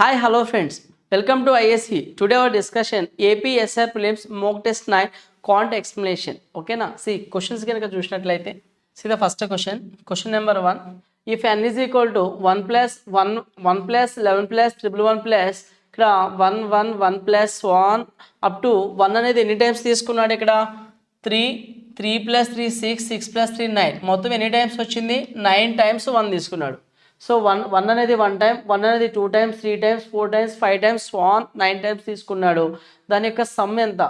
Hi, hello friends. Welcome to ISE. Today our discussion APSR prelims mock test 9 quant explanation. Okay na? See questions కనుక చూసినట్లయితే see the first question. Question number 1. If n is equal to 1 plus 1 plus 11 plus 111 plus ఇక్కడ 1 1 1 plus 1 up to 1 అనేది ఎన్ని times తీసుకున్నాడు ఇక్కడ 3 plus 3 6 plus 3 9 మొత్తం ఎన్ని times వచ్చింది 9 టైమ్స్ 1 తీసుకున్నాడు. సో వన్ అనేది 1 టైం, 1 అనేది 2 times, 3 times, 4 times, 5 times, 9 times తీసుకున్నాడు. దాని యొక్క సమ్ ఎంత?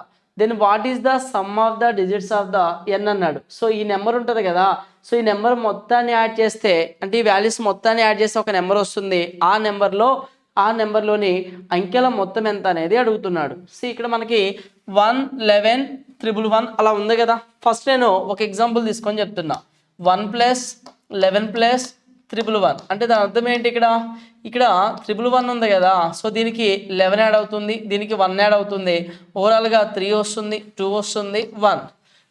Then what is the sum of the digits of the N అన్నాడు. సో ఈ నెంబర్ ఉంటుంది కదా, సో ఈ నెంబర్ మొత్తాన్ని యాడ్ చేస్తే అంటే ఈ వాల్యూస్ మొత్తాన్ని యాడ్ చేస్తే ఒక నెంబర్ వస్తుంది. ఆ నెంబర్లోని అంకెల మొత్తం ఎంత అనేది అడుగుతున్నాడు. సో ఇక్కడ మనకి 1 11 111 అలా ఉంది కదా. ఫస్ట్ నేను ఒక ఎగ్జాంపుల్ తీసుకొని చెప్తున్నా. 1 + 11 + 111 అంటే దాని అర్థం ఏంటి? ఇక్కడ 111 ఉంది కదా, సో దీనికి 11 యాడ్ అవుతుంది, దీనికి 1 యాడ్ అవుతుంది, ఓవరాల్గా 3 వస్తుంది, 2 వస్తుంది, 1.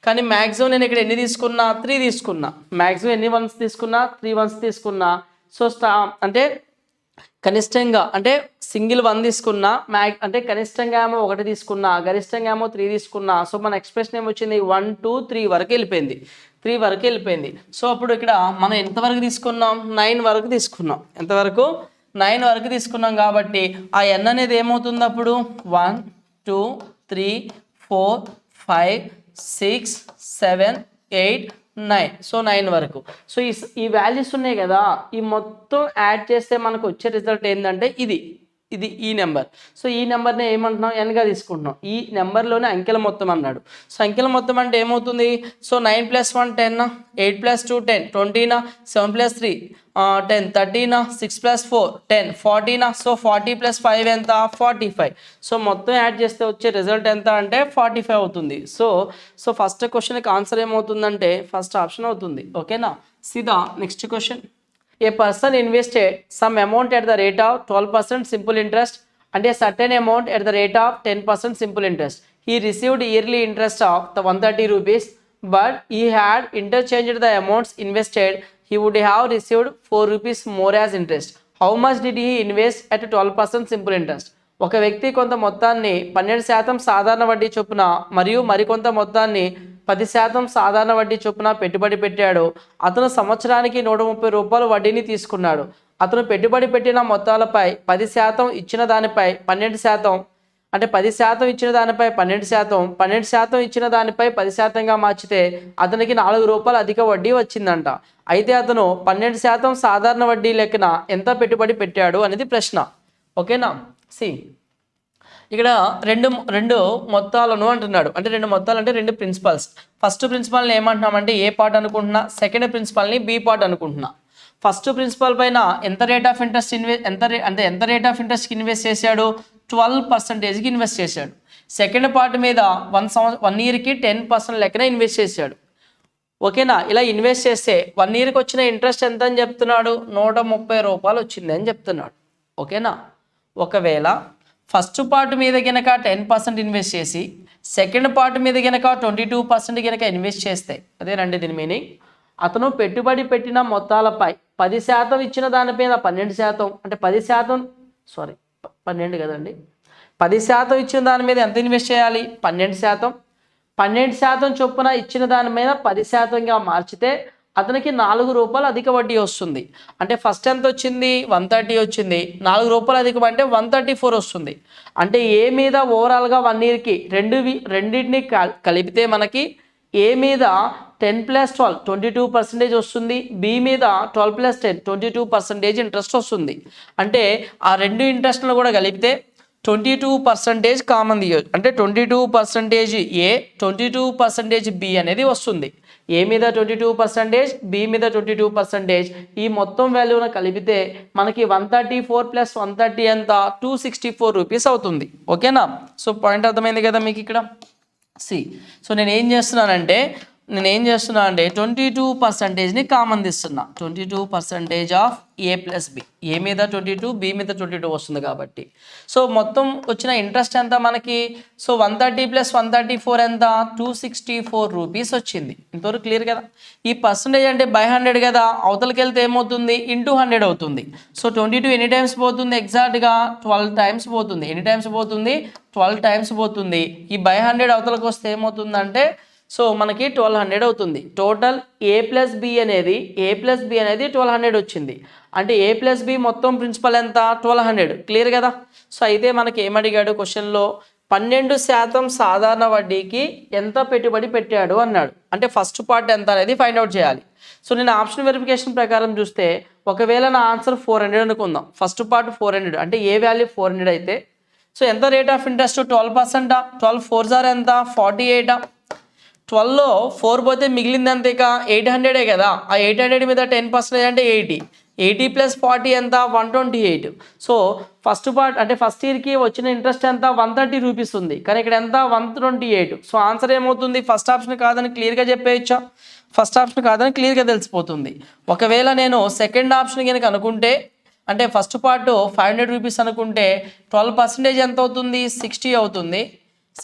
కానీ మ్యాక్సిమం నేను ఇక్కడ ఎన్ని తీసుకున్నా? 3 తీసుకున్నా. మ్యాక్సిమం ఎన్ని వన్స్ తీసుకున్నా? 3 వన్స్ తీసుకున్నా. సో అంటే కనిష్టంగా అంటే సింగిల్ 1 తీసుకున్నా, అంటే కనిష్టంగా ఏమో 1 తీసుకున్నా, గరిష్టంగా ఏమో 3 తీసుకున్నా. సో మన ఎక్స్ప్రెషన్ ఏమొచ్చింది? 1 2 3 వరకు వెళ్ళిపోయింది, 3 వరకు వెళ్ళిపోయింది. సో అప్పుడు ఇక్కడ మనం ఎంతవరకు తీసుకున్నాం? 9 వరకు తీసుకున్నాం. ఎంతవరకు? 9 వరకు తీసుకున్నాం. కాబట్టి ఆ ఎన్ అనేది ఏమవుతుంది అప్పుడు? 1 2 3 4 5 6 7 8 9. సో 9 వరకు. సో ఈ వాల్యూస్ ఉన్నాయి కదా, ఈ మొత్తం యాడ్ చేస్తే మనకు వచ్చే రిజల్ట్ ఏంటంటే ఇది ఈ నెంబర్. సో ఈ నెంబర్ని ఏమంటున్నాం? ఎన్గా తీసుకుంటున్నాం. ఈ నెంబర్లోనే అంకెల మొత్తం అన్నాడు. సో అంకెల మొత్తం అంటే ఏమవుతుంది? సో 9 + 1 10, 8 + 2 10, 20, 7 + 3 10, 30, 6 + 4 10, 40. సో 40 + 5 ఎంత? 45. సో మొత్తం యాడ్ చేస్తే వచ్చే రిజల్ట్ ఎంత అంటే 45 అవుతుంది. సో ఫస్ట్ క్వశ్చన్కి ఆన్సర్ ఏమవుతుందంటే ఫస్ట్ ఆప్షన్ అవుతుంది. ఓకేనా? సీదా next question. A person invested some amount at the rate of 12% simple interest and a certain amount at the rate of 10% simple interest. He received yearly interest of the 130 rupees, but he had interchanged the amounts invested. He would have received 4 rupees more as interest. How much did he invest at 12% simple interest? ఒక వ్యక్తి కొంత మొత్తాన్ని 12% సాధారణ వడ్డీ చొప్పున మరియు మరికొంత మొత్తాన్ని 10% సాధారణ వడ్డీ చొప్పున పెట్టుబడి పెట్టాడు. అతను సంవత్సరానికి 130 రూపాయలు వడ్డీని తీసుకున్నాడు. అతను పెట్టుబడి పెట్టిన మొత్తాలపై 10% ఇచ్చిన దానిపై 12%, అంటే 10% ఇచ్చిన దానిపై 12%, 12% ఇచ్చిన దానిపై 10%గా మార్చితే అతనికి 4 రూపాయలు అధిక వడ్డీ వచ్చిందంట. అయితే అతను 12% సాధారణ వడ్డీ లెక్కన ఎంత పెట్టుబడి పెట్టాడు అనేది ప్రశ్న. ఓకేనా? ఇక్కడ రెండు మొత్తాలను అంటున్నాడు. అంటే 2 మొత్తాలు అంటే 2 ప్రిన్సిపల్స్. ఫస్ట్ ప్రిన్సిపల్ని ఏమంటున్నామంటే ఏ పార్ట్ అనుకుంటున్నా, సెకండ్ ప్రిన్సిపల్ని బి పార్ట్ అనుకుంటున్నా. ఫస్ట్ ప్రిన్సిపల్ పైన ఎంత రేట్ ఆఫ్ ఇంట్రెస్ట్ ఎంత రేట్ ఆఫ్ ఇంట్రెస్ట్కి ఇన్వెస్ట్ చేశాడు? 12%కి ఇన్వెస్ట్ చేశాడు. సెకండ్ పార్ట్ మీద 1 ఇయర్కి 10% లెక్కన ఇన్వెస్ట్ చేశాడు. ఓకేనా? ఇలా ఇన్వెస్ట్ చేస్తే 1 ఇయర్కి వచ్చిన ఇంట్రెస్ట్ ఎంత అని చెప్తున్నాడు? 130 రూపాయలు వచ్చింది అని చెప్తున్నాడు. ఓకేనా? ఒకవేళ ఫస్ట్ పార్ట్ మీద కనుక 10% ఇన్వెస్ట్ చేసి సెకండ్ పార్ట్ మీద కనుక 22% కనుక ఇన్వెస్ట్ చేస్తే, అదేనండి దీని మీనింగ్. అతను పెట్టుబడి పెట్టిన మొత్తాలపై 10% ఇచ్చిన దానిపైన 12%, అంటే 12 కదండి, 10% ఇచ్చిన దాని మీద ఎంత ఇన్వెస్ట్ చేయాలి? 12%. 12% చొప్పున ఇచ్చిన దాని మీద 10%గా మార్చితే అతనికి 4 రూపాయలు అధిక వడ్డీ వస్తుంది. అంటే ఫస్ట్ ఎంత వచ్చింది? 130 వచ్చింది. 4 రూపాయలు అధికం అంటే 134 వస్తుంది. అంటే ఏ మీద ఓవరాల్గా 1 ఇయర్కి రెండింటిని కలిపితే మనకి ఏ మీద 10 + 12 22% వస్తుంది, బి మీద 12 + 10 22% ఇంట్రెస్ట్ వస్తుంది. అంటే ఆ రెండు ఇంట్రెస్ట్లను కూడా కలిపితే 22% కామన్ తీయచ్చు. అంటే 22% ఏ, 22% బి అనేది వస్తుంది. ఏ మీద 22%, బి మీద 22%. ఈ మొత్తం వాల్యూను కలిపితే మనకి 134 + 130 ఎంత? 264 రూపీస్ అవుతుంది. ఓకేనా? సో పాయింట్ అర్థమైంది కదా మీకు ఇక్కడ. సో నేను ఏం చేస్తున్నానంటే నేనేం చేస్తున్నా అంటే 22%ని కామన్ తీస్తున్నా. 22% ఆఫ్ ఏ ప్లస్ బి. ఏ మీద 22, బి మీద 22 వస్తుంది కాబట్టి. సో మొత్తం వచ్చిన ఇంట్రెస్ట్ ఎంత మనకి? సో 130 + 134 ఎంత? 264 రూపీస్ వచ్చింది. ఇంతవరకు క్లియర్ కదా? ఈ పర్సంటేజ్ అంటే బై 100 కదా, అవతలకి వెళ్తే ఏమవుతుంది? ఇంటూ 100 అవుతుంది. సో 22 ఎన్ని టైమ్స్ పోతుంది? ఎగ్జాక్ట్గా 12 టైమ్స్ పోతుంది. ఎన్ని టైమ్స్ పోతుంది? 12 టైమ్స్ పోతుంది. ఈ బై 100 అవతలకి వస్తే ఏమవుతుందంటే సో మనకి 1200 అవుతుంది. టోటల్ ఏ ప్లస్ బి అనేది 1200 వచ్చింది. అంటే ఏ ప్లస్ బి మొత్తం ప్రిన్సిపల్ ఎంత? 1200. క్లియర్ కదా? సో అయితే మనకి ఏమడిగాడు క్వశ్చన్లో? 12% సాధారణ వడ్డీకి ఎంత పెట్టుబడి పెట్టాడు అన్నాడు. అంటే ఫస్ట్ పార్ట్ ఎంత అనేది ఫైండ్ అవుట్ చేయాలి. సో నేను ఆప్షన్ వెరిఫికేషన్ ప్రకారం చూస్తే ఒకవేళ నా ఆన్సర్ 400 అనుకుందాం. ఫస్ట్ పార్ట్ 400 అంటే ఏ వాల్యూ 400 అయితే సో ఎంత రేట్ ఆఫ్ ఇంట్రెస్ట్? 12%. 12 4 జార్ ఎంత? 48. 12లో 4 పోతే మిగిలింది అంతే ఇక 800 కదా. ఆ 800 మీద 10% అంటే 80. 80 + 40 ఎంత? 128. సో ఫస్ట్ పార్ట్ అంటే ఫస్ట్ ఇయర్కి వచ్చిన ఇంట్రెస్ట్ ఎంత? 130 రూపీస్ ఉంది. కానీ ఇక్కడ ఎంత? 128. సో ఆన్సర్ ఏమవుతుంది? ఫస్ట్ ఆప్షన్ కాదని క్లియర్గా చెప్పేయచ్చా? ఫస్ట్ ఆప్షన్ కాదని క్లియర్గా తెలిసిపోతుంది. ఒకవేళ నేను సెకండ్ ఆప్షన్ కనుక అనుకుంటే అంటే ఫస్ట్ పార్ట్ 500 రూపీస్ అనుకుంటే 12% ఎంత అవుతుంది? 60 అవుతుంది.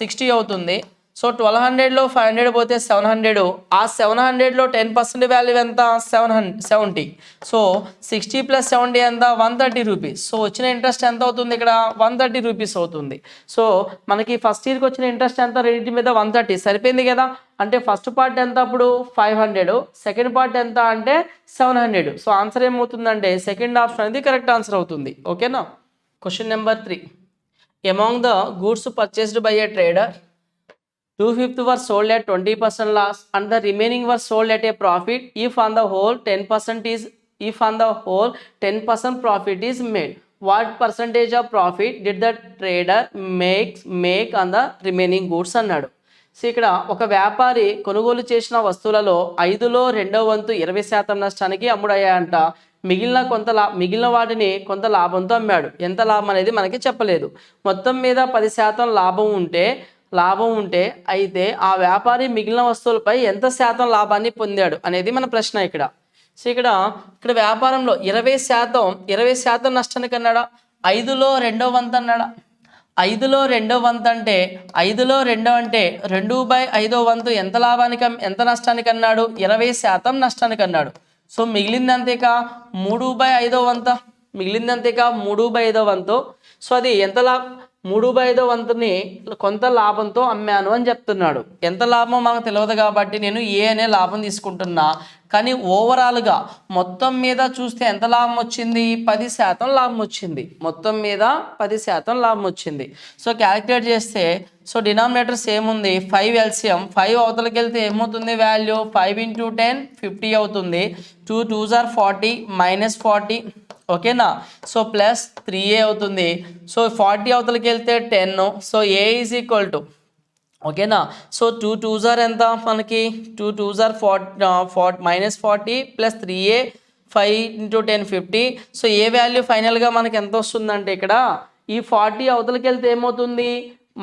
60 అవుతుంది. సో 1200లో 500 పోతే 700. ఆ 700లో 10% వాల్యూ ఎంత? 70. సో 60 + 70 ఎంత? 130 రూపీస్. సో వచ్చిన ఇంట్రెస్ట్ ఎంత అవుతుంది ఇక్కడ? 130 రూపీస్ అవుతుంది. సో మనకి ఫస్ట్ ఇయర్కి వచ్చిన ఇంట్రెస్ట్ ఎంత? రెండింటి మీద 130 సరిపోయింది కదా. అంటే ఫస్ట్ పార్ట్ ఎంత అప్పుడు? 500. సెకండ్ పార్ట్ ఎంత అంటే 700. సో ఆన్సర్ ఏమవుతుందంటే సెకండ్ ఆప్షన్ అనేది కరెక్ట్ ఆన్సర్ అవుతుంది. ఓకేనా? Question number 3. Among the goods purchased by a trader 2/5 were sold at 20% loss and the remaining were sold at a profit if on the whole 10% profit is made. What percentage of profit did the trader make on the remaining goods అన్నాడు. So ఇక్కడ ఒక వ్యాపారి కొనుగోలు చేసిన వస్తువులలో 5లో 2వ వంతు 20% నష్టానికి అమ్ముడయ్యాయంట. మిగిలిన వాటిని కొంత లాభంతో అమ్మాడు. ఎంత లాభం అనేది మనకి చెప్పలేదు. మొత్తం మీద 10% లాభం ఉంటే అయితే ఆ వ్యాపారి మిగిలిన వస్తువులపై ఎంత శాతం లాభాన్ని పొందాడు అనేది మన ప్రశ్న ఇక్కడ. సో ఇక్కడ వ్యాపారంలో 20% నష్టానికి అన్నాడా? 5లో 2వ వంతు అన్నాడా? 5లో 2వ వంతు అంటే 5లో 2 అంటే 2/5వ వంతు ఎంత నష్టానికి అన్నాడు? 20% నష్టానికి అన్నాడు. సో మిగిలిందంతేక 3/5వ వంతు. మిగిలిందంతేక 3/5వ వంతు. సో అది ఎంత 3/5వ వంతుని కొంత లాభంతో అమ్మాను అని చెప్తున్నాడు. ఎంత లాభం మనకు తెలియదు కాబట్టి నేను ఏ అనే లాభం తీసుకుంటున్నా. కానీ ఓవరాల్గా మొత్తం మీద చూస్తే ఎంత లాభం వచ్చింది? 10% లాభం వచ్చింది. మొత్తం మీద 10% లాభం వచ్చింది. సో క్యాలిక్యులేట్ చేస్తే సో డినామినేటర్ సేమ్ ఉంది. 5 LCM 5 అవతలకి వెళ్తే ఏమవుతుంది వాల్యూ? 5 × 10 50 అవుతుంది. 2 2s are 40 -40. ఓకేనా? సో ప్లస్ 3a అవుతుంది. సో 40 అవతలకి వెళ్తే 10. So a is equal to ఓకేనా. సో 2 2s are ఎంత మనకి? 2 2s are -40 plus 3a 5 × 10 50. So ఏ వాల్యూ ఫైనల్గా మనకి ఎంత వస్తుందంటే ఇక్కడ ఈ 40 అవతలకి వెళ్తే ఏమవుతుంది?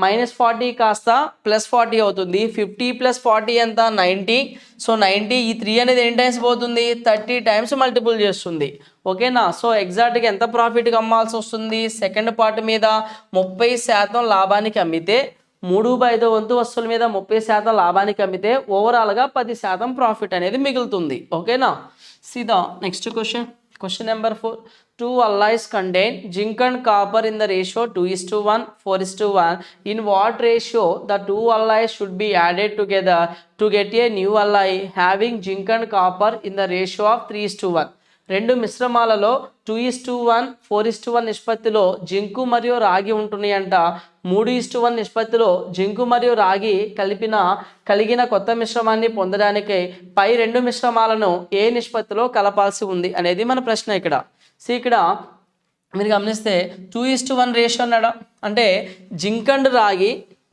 -40 కాస్త +40 అవుతుంది. 50 + 40 ఎంత? 90. సో 90 ఈ 3 అనేది ఎన్ని టైమ్స్ పోతుంది? 30 టైమ్స్ మల్టిపుల్ చేస్తుంది. ఓకేనా. సో ఎగ్జాక్ట్గా ఎంత ప్రాఫిట్గా అమ్మాల్సి వస్తుంది? సెకండ్ పార్ట్ మీద 30% లాభానికి అమ్మితే 3/5వ వంతు వస్తువుల మీద 30% లాభానికి అమ్మితే ఓవరాల్గా 10% ప్రాఫిట్ అనేది మిగులుతుంది. ఓకేనా. సీదా next question number 4. 2 alloys contain zinc and copper in the ratio 2:1, 4:1. In what ratio the 2 alloys should be added together to get a new alloy having zinc and copper in the ratio of 3:1? రెండు మిశ్రమాలలో 2:1, 4:1 నిష్పత్తిలో zinc మరియు రాగి ఉంటున్నాయంట. 3:1 నిష్పత్తిలో zinc మరియు రాగి కలిగిన కొత్త మిశ్రమాన్ని పొందడానికి పై రెండు మిశ్రమాలను ఏ నిష్పత్తిలో కలపాల్సి ఉంది అనేది మన ప్రశ్న ఇక్కడ. సో ఇక్కడ మీరు గమనిస్తే 2:1 రేషియో అన్నాడు. అంటే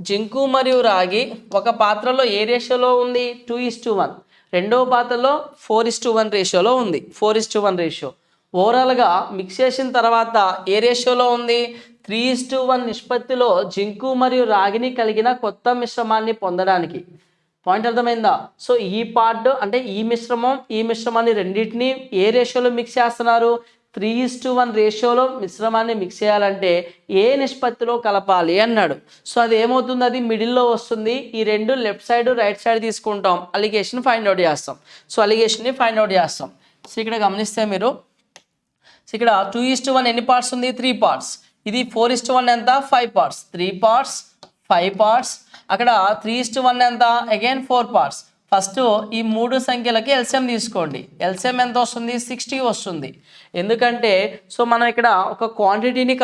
జింకు మరియు రాగి ఒక పాత్రలో ఏ రేషియోలో ఉంది? 2:1. రెండవ పాత్రలో 4:1 రేషియోలో ఉంది. 4:1 రేషియో. ఓవరాల్గా మిక్స్ చేసిన తర్వాత ఏ రేషియోలో ఉంది? 3:1 నిష్పత్తిలో జింకు మరియు రాగిని కలిగిన కొత్త మిశ్రమాన్ని పొందడానికి పాయింట్ అర్థమైందా? సో ఈ పార్ట్ అంటే ఈ మిశ్రమాన్ని రెండింటిని ఏ రేషియోలో మిక్స్ చేస్తున్నారు? 3:1 రేషియోలో మిశ్రమాన్ని మిక్స్ చేయాలంటే ఏ నిష్పత్తిలో కలపాలి అన్నాడు. సో అది ఏమవుతుంది, అది మిడిల్లో వస్తుంది. ఈ రెండు లెఫ్ట్ సైడ్ రైట్ సైడ్ తీసుకుంటాం, అలిగేషన్ ఫైండ్ అవుట్ చేస్తాం. సో అలిగేషన్ని ఫైండ్ అవుట్ చేస్తాం. సో ఇక్కడ గమనిస్తే మీరు ఇక్కడ 2:1 ఎన్ని పార్ట్స్ ఉంది? 3 పార్ట్స్. ఇది 4:1 ఎంత? 5 పార్ట్స్. 3 parts 5 parts. అక్కడ 3:1 ఎంత? Again 4 parts. ఫస్ట్ ఈ 3 సంఖ్యలకి ఎల్సిఎం తీసుకోండి. ఎల్సిఎం ఎంత వస్తుంది? 60 వస్తుంది. ఎందుకంటే సో మనం ఇక్కడ ఒక క్వాంటిటీని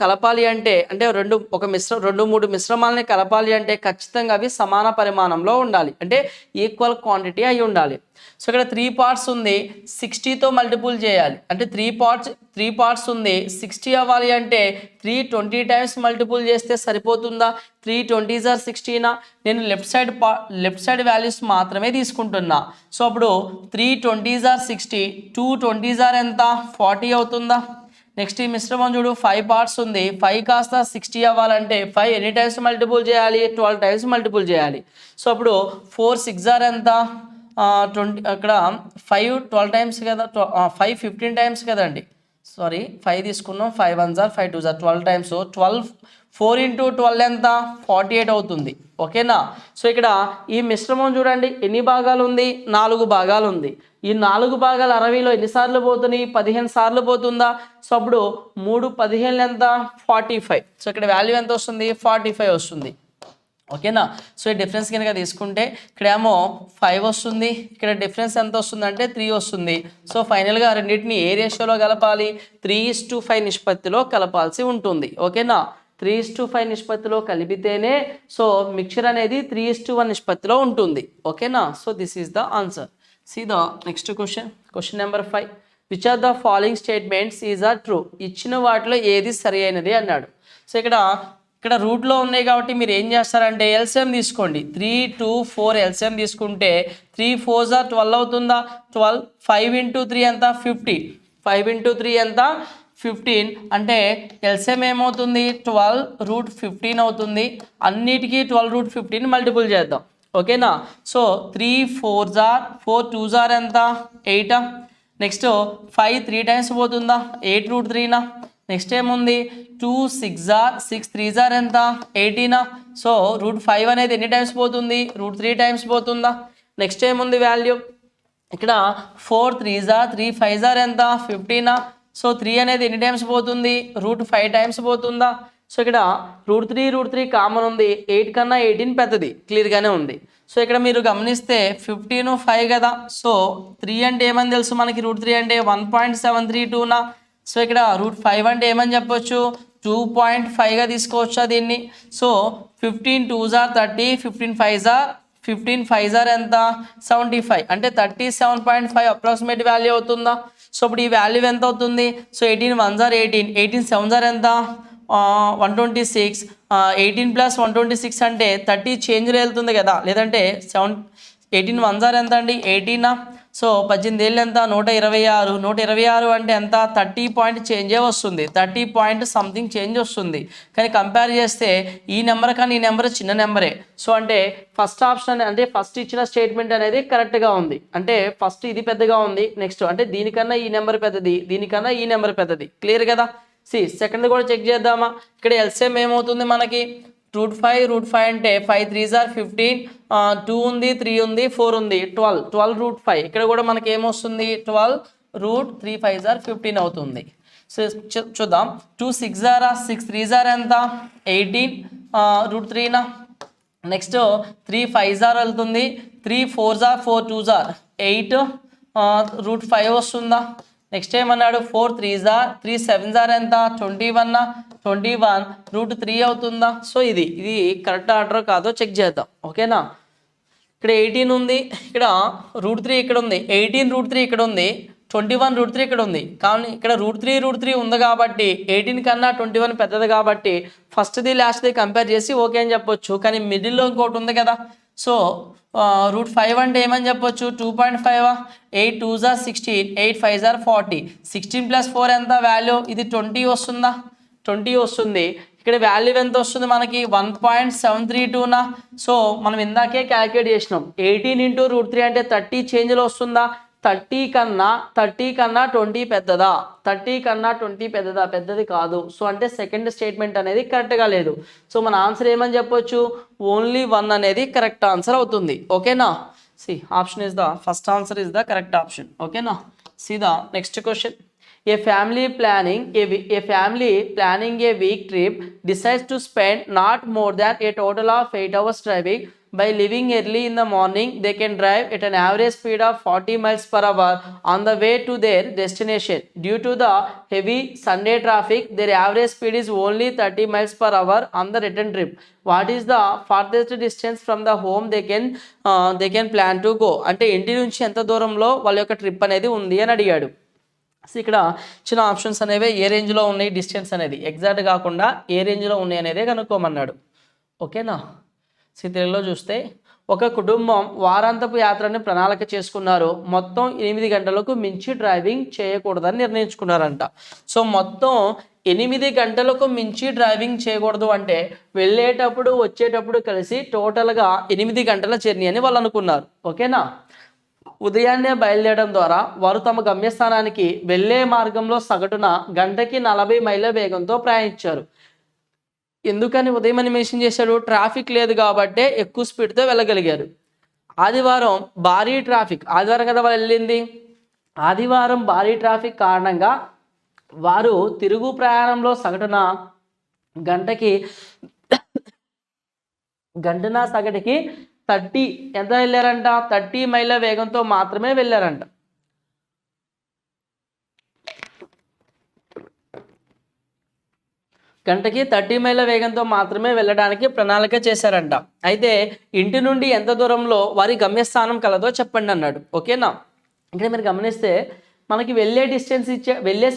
కలపాలి అంటే రెండు 3 మిశ్రమాలని కలపాలి అంటే ఖచ్చితంగా అవి సమాన పరిమాణంలో ఉండాలి, అంటే ఈక్వల్ క్వాంటిటీ అయి ఉండాలి. సో ఇక్కడ 3 పార్ట్స్ ఉంది, 60తో మల్టిపుల్ చేయాలి. అంటే 3 పార్ట్స్ ఉంది, 60 అవ్వాలి అంటే 320 టైమ్స్ మల్టిపుల్ చేస్తే సరిపోతుందా? 320s are 16. నేను లెఫ్ట్ సైడ్ వాల్యూస్ మాత్రమే తీసుకుంటున్నా. సో అప్పుడు 320s are 60, 220s are ఎంత? 40 అవుతుందా? నెక్స్ట్ ఈ మిశ్రమం చూడు, 5 పార్ట్స్ ఉంది, 5 కాస్త 60 అవ్వాలంటే 5 ఎన్ని టైమ్స్ మల్టిపుల్ చేయాలి? 12 టైమ్స్ మల్టిపుల్ చేయాలి. సో అప్పుడు 4 6 are ఎంత? 20. అక్కడ 5 12 టైమ్స్ కదా, 5 15 టైమ్స్ కదండి. సారీ 5 తీసుకున్నాం, 5 1s are 5 2s are 12 times. 4 into 12 ఎంత? 48 అవుతుంది. ఓకేనా? సో ఇక్కడ ఈ మిశ్రమం చూడండి ఎన్ని భాగాలు ఉంది? 4 భాగాలు ఉంది. ఈ 4 భాగాలు 60లో ఎన్నిసార్లు పోతున్నాయి? 15 సార్లు పోతుందా? సో అప్పుడు 3 15 ఎంత? 45. సో ఇక్కడ వాల్యూ ఎంత వస్తుంది? 45 వస్తుంది. ఓకేనా? సో ఈ డిఫరెన్స్ కనుక తీసుకుంటే ఇక్కడేమో 5 వస్తుంది, ఇక్కడ డిఫరెన్స్ ఎంత వస్తుంది అంటే 3 వస్తుంది. సో ఫైనల్గా రెండింటిని ఏ రేషియోలో కలపాలి? 3:5 నిష్పత్తిలో కలపాల్సి ఉంటుంది. ఓకేనా? 3:5 నిష్పత్తిలో కలిపితేనే సో మిక్చర్ అనేది 3:1 నిష్పత్తిలో ఉంటుంది. ఓకేనా? So this is the answer. See the next question number 5. Which are the following statements is are true? ఇచ్చిన వాటిలో ఏది సరి అయినది అన్నాడు. సో ఇక్కడ రూట్లో ఉన్నాయి కాబట్టి మీరు ఏం చేస్తారంటే ఎల్సిఎం తీసుకోండి. 3 2 4 ఎల్సిఎం తీసుకుంటే 3 4s are 12 అవుతుందా? 12. 5 into 3 ఎంత? 50. 5 into 3 ఎంత? 15. అంటే ఎల్సిఎం ఏమవుతుంది? 12√15 అవుతుంది. అన్నిటికీ 12√15 మల్టిపుల్ చేద్దాం. ఓకేనా? So 3 4s are 4 2s are ఎంత? 8. నెక్స్ట్ 5 3 టైమ్స్ పోతుందా? 8√3. నెక్స్ట్ ఏముంది? 2 6 are 6 3s are ఎంత? 18. సో √5 అనేది ఎన్ని టైమ్స్ పోతుంది? √3 టైమ్స్ పోతుందా? నెక్స్ట్ ఏముంది వాల్యూ? ఇక్కడ 4 3s are 3 5s are ఎంత? 15. సో 3 అనేది ఎన్ని టైమ్స్ పోతుంది? √5 టైమ్స్ పోతుందా? సో ఇక్కడ √3 కామన్ ఉంది, 8 కన్నా 18 పెద్దది, క్లియర్గానే ఉంది. సో ఇక్కడ మీరు గమనిస్తే 15 5 కదా. సో 3 అంటే ఏమని తెలుసు మనకి? √3 అంటే 1.732. సో ఇక్కడ √5 అంటే ఏమని చెప్పొచ్చు? 2.5గా తీసుకోవచ్చా దీన్ని? So 15 2s are 30, 15 5s are ఎంత? 75. అంటే 37.5 అప్రాక్సిమేట్ వాల్యూ అవుతుందా? సో ఇప్పుడు ఈ వాల్యూ ఎంత అవుతుంది? So 18 1s are 18, 18 7s are ఎంత? 126. 18 + 126 అంటే 30 చేంజ్లో వెళ్తుంది కదా, లేదంటే 18 1s are ఎంత అండి? 18. సో 18 ఏళ్ళు ఎంత? 126. 126 అంటే ఎంత? 30 పాయింట్ చేంజే వస్తుంది, 30 పాయింట్ సంథింగ్ చేంజ్ వస్తుంది. కానీ కంపేర్ చేస్తే ఈ నెంబర్ కానీ ఈ నెంబర్ చిన్న నెంబరే. సో అంటే ఫస్ట్ ఆప్షన్ అంటే ఫస్ట్ ఇచ్చిన స్టేట్మెంట్ అనేది కరెక్ట్గా ఉంది. అంటే ఫస్ట్ ఇది పెద్దగా ఉంది, నెక్స్ట్ అంటే దీనికన్నా ఈ నెంబర్ పెద్దది, దీనికన్నా ఈ నెంబర్ పెద్దది, క్లియర్ కదా? సెకండ్ కూడా చెక్ చేద్దామా? ఇక్కడ ఎల్సిఎం ఏమవుతుంది మనకి? √5 అంటే 5 3s are 15, 2 ఉంది, 3 ఉంది, 4 ఉంది, 12 √5. ఇక్కడ కూడా మనకి ఏమొస్తుంది? 12 √3 5s are 15 అవుతుంది. సో చూద్దాం. 2 6 are 6 3s are ఎంత? 18 √3. నెక్స్ట్ 3 5s are వెళ్తుంది, 3 4s are 4 2s are 8 √5 వస్తుందా? నెక్స్ట్ ఏమన్నాడు? 4 3s are 3 7s are ఎంత? 21 √3 అవుతుందా? సో ఇది కరెక్ట్ ఆర్డర్ కాదో చెక్ చేద్దాం. ఓకేనా? ఇక్కడ 18 ఉంది, ఇక్కడ √3 ఇక్కడ ఉంది, 18 √3 ఇక్కడ ఉంది, 21 √3 ఇక్కడ ఉంది. కానీ ఇక్కడ √3 ఉంది కాబట్టి 18 కన్నా 21 పెద్దది కాబట్టి ఫస్ట్ది లాస్ట్ది కంపేర్ చేసి ఓకే అని చెప్పొచ్చు. కానీ మిడిల్లో ఇంకోటి ఉంది కదా. సో √5 అంటే ఏమని చెప్పొచ్చు? 2.5. 8 2s are 16, 8 5s are 40, 16 + 4 ఎంత వాల్యూ? ఇది 20 వస్తుందా? 20 వస్తుంది. ఇక్కడ వాల్యూ ఎంత వస్తుంది మనకి 1.732నా. సో మనం ఇందాకే క్యాలిక్యులేట్ చేసినాం. 18 × √3 అంటే 30 చేంజ్లో వస్తుందా? 30 కన్నా 20 పెద్దదా? 30 కన్నా 20 పెద్దదా? పెద్దది కాదు. సో అంటే సెకండ్ స్టేట్మెంట్ అనేది కరెక్ట్గా లేదు. సో మన ఆన్సర్ ఏమని చెప్పొచ్చు? ఓన్లీ 1 అనేది కరెక్ట్ ఆన్సర్ అవుతుంది. ఓకేనా? C option is the first answer is the correct option. ఓకేనా? See the next question. A family planning a week trip decides to spend not more than a total of 8 hours driving. By leaving early in the morning, they can drive at an average speed of 40 miles per hour on the way to their destination. Due to the heavy Sunday traffic, their average speed is only 30 miles per hour on the return trip. What is the farthest distance from the home they can plan to go? అంటే ఇంటి నుంచి ఎంత దూరంలో వాళ్ళ యొక్క trip అనేది ఉంది అని అడిగాడు. సో ఇక్కడ చిన్న ఆప్షన్స్ అనేవి ఏ రేంజ్లో ఉన్నాయి డిస్టెన్స్ అనేది ఎగ్జాక్ట్ కాకుండా ఏ రేంజ్లో ఉన్నాయి అనేది కనుక్కోమన్నాడు. ఓకేనా? సో తెలుగులో చూస్తే ఒక కుటుంబం వారాంతపు యాత్రని ప్రణాళిక చేసుకున్నారు. మొత్తం 8 గంటలకు మించి డ్రైవింగ్ చేయకూడదని నిర్ణయించుకున్నారంట. సో మొత్తం 8 గంటలకు మించి డ్రైవింగ్ చేయకూడదు అంటే వెళ్ళేటప్పుడు వచ్చేటప్పుడు కలిసి టోటల్గా 8 గంటల జర్నీ అని వాళ్ళు అనుకున్నారు. ఓకేనా? ఉదయాన్నే బయలుదేరడం ద్వారా వారు తమ గమ్యస్థానానికి వెళ్ళే మార్గంలో సగటున గంటకి 40 మైళ్ళ వేగంతో ప్రయాణించారు. ఎందుకని ఉదయం అని మెన్షన్ చేశాడు? ట్రాఫిక్ లేదు కాబట్టే ఎక్కువ స్పీడ్తో వెళ్ళగలిగారు. ఆదివారం భారీ ట్రాఫిక్, ఆదివారం కదా వాళ్ళు వెళ్ళింది, ఆదివారం భారీ ట్రాఫిక్ కారణంగా వారు తిరుగు ప్రయాణంలో సగటున సగటుకి 30 ఎంత వెళ్ళారంట? 30 మైళ్ళ వేగంతో మాత్రమే వెళ్ళారంట. గంటకి 30 మైళ్ళ వేగంతో మాత్రమే వెళ్ళడానికి ప్రణాళిక చేశారంట. అయితే ఇంటి నుండి ఎంత దూరంలో వారి గమ్యస్థానం కలదో చెప్పండి అన్నాడు. ఓకేనా? ఇక్కడ మీరు గమనిస్తే మనకి వెళ్ళే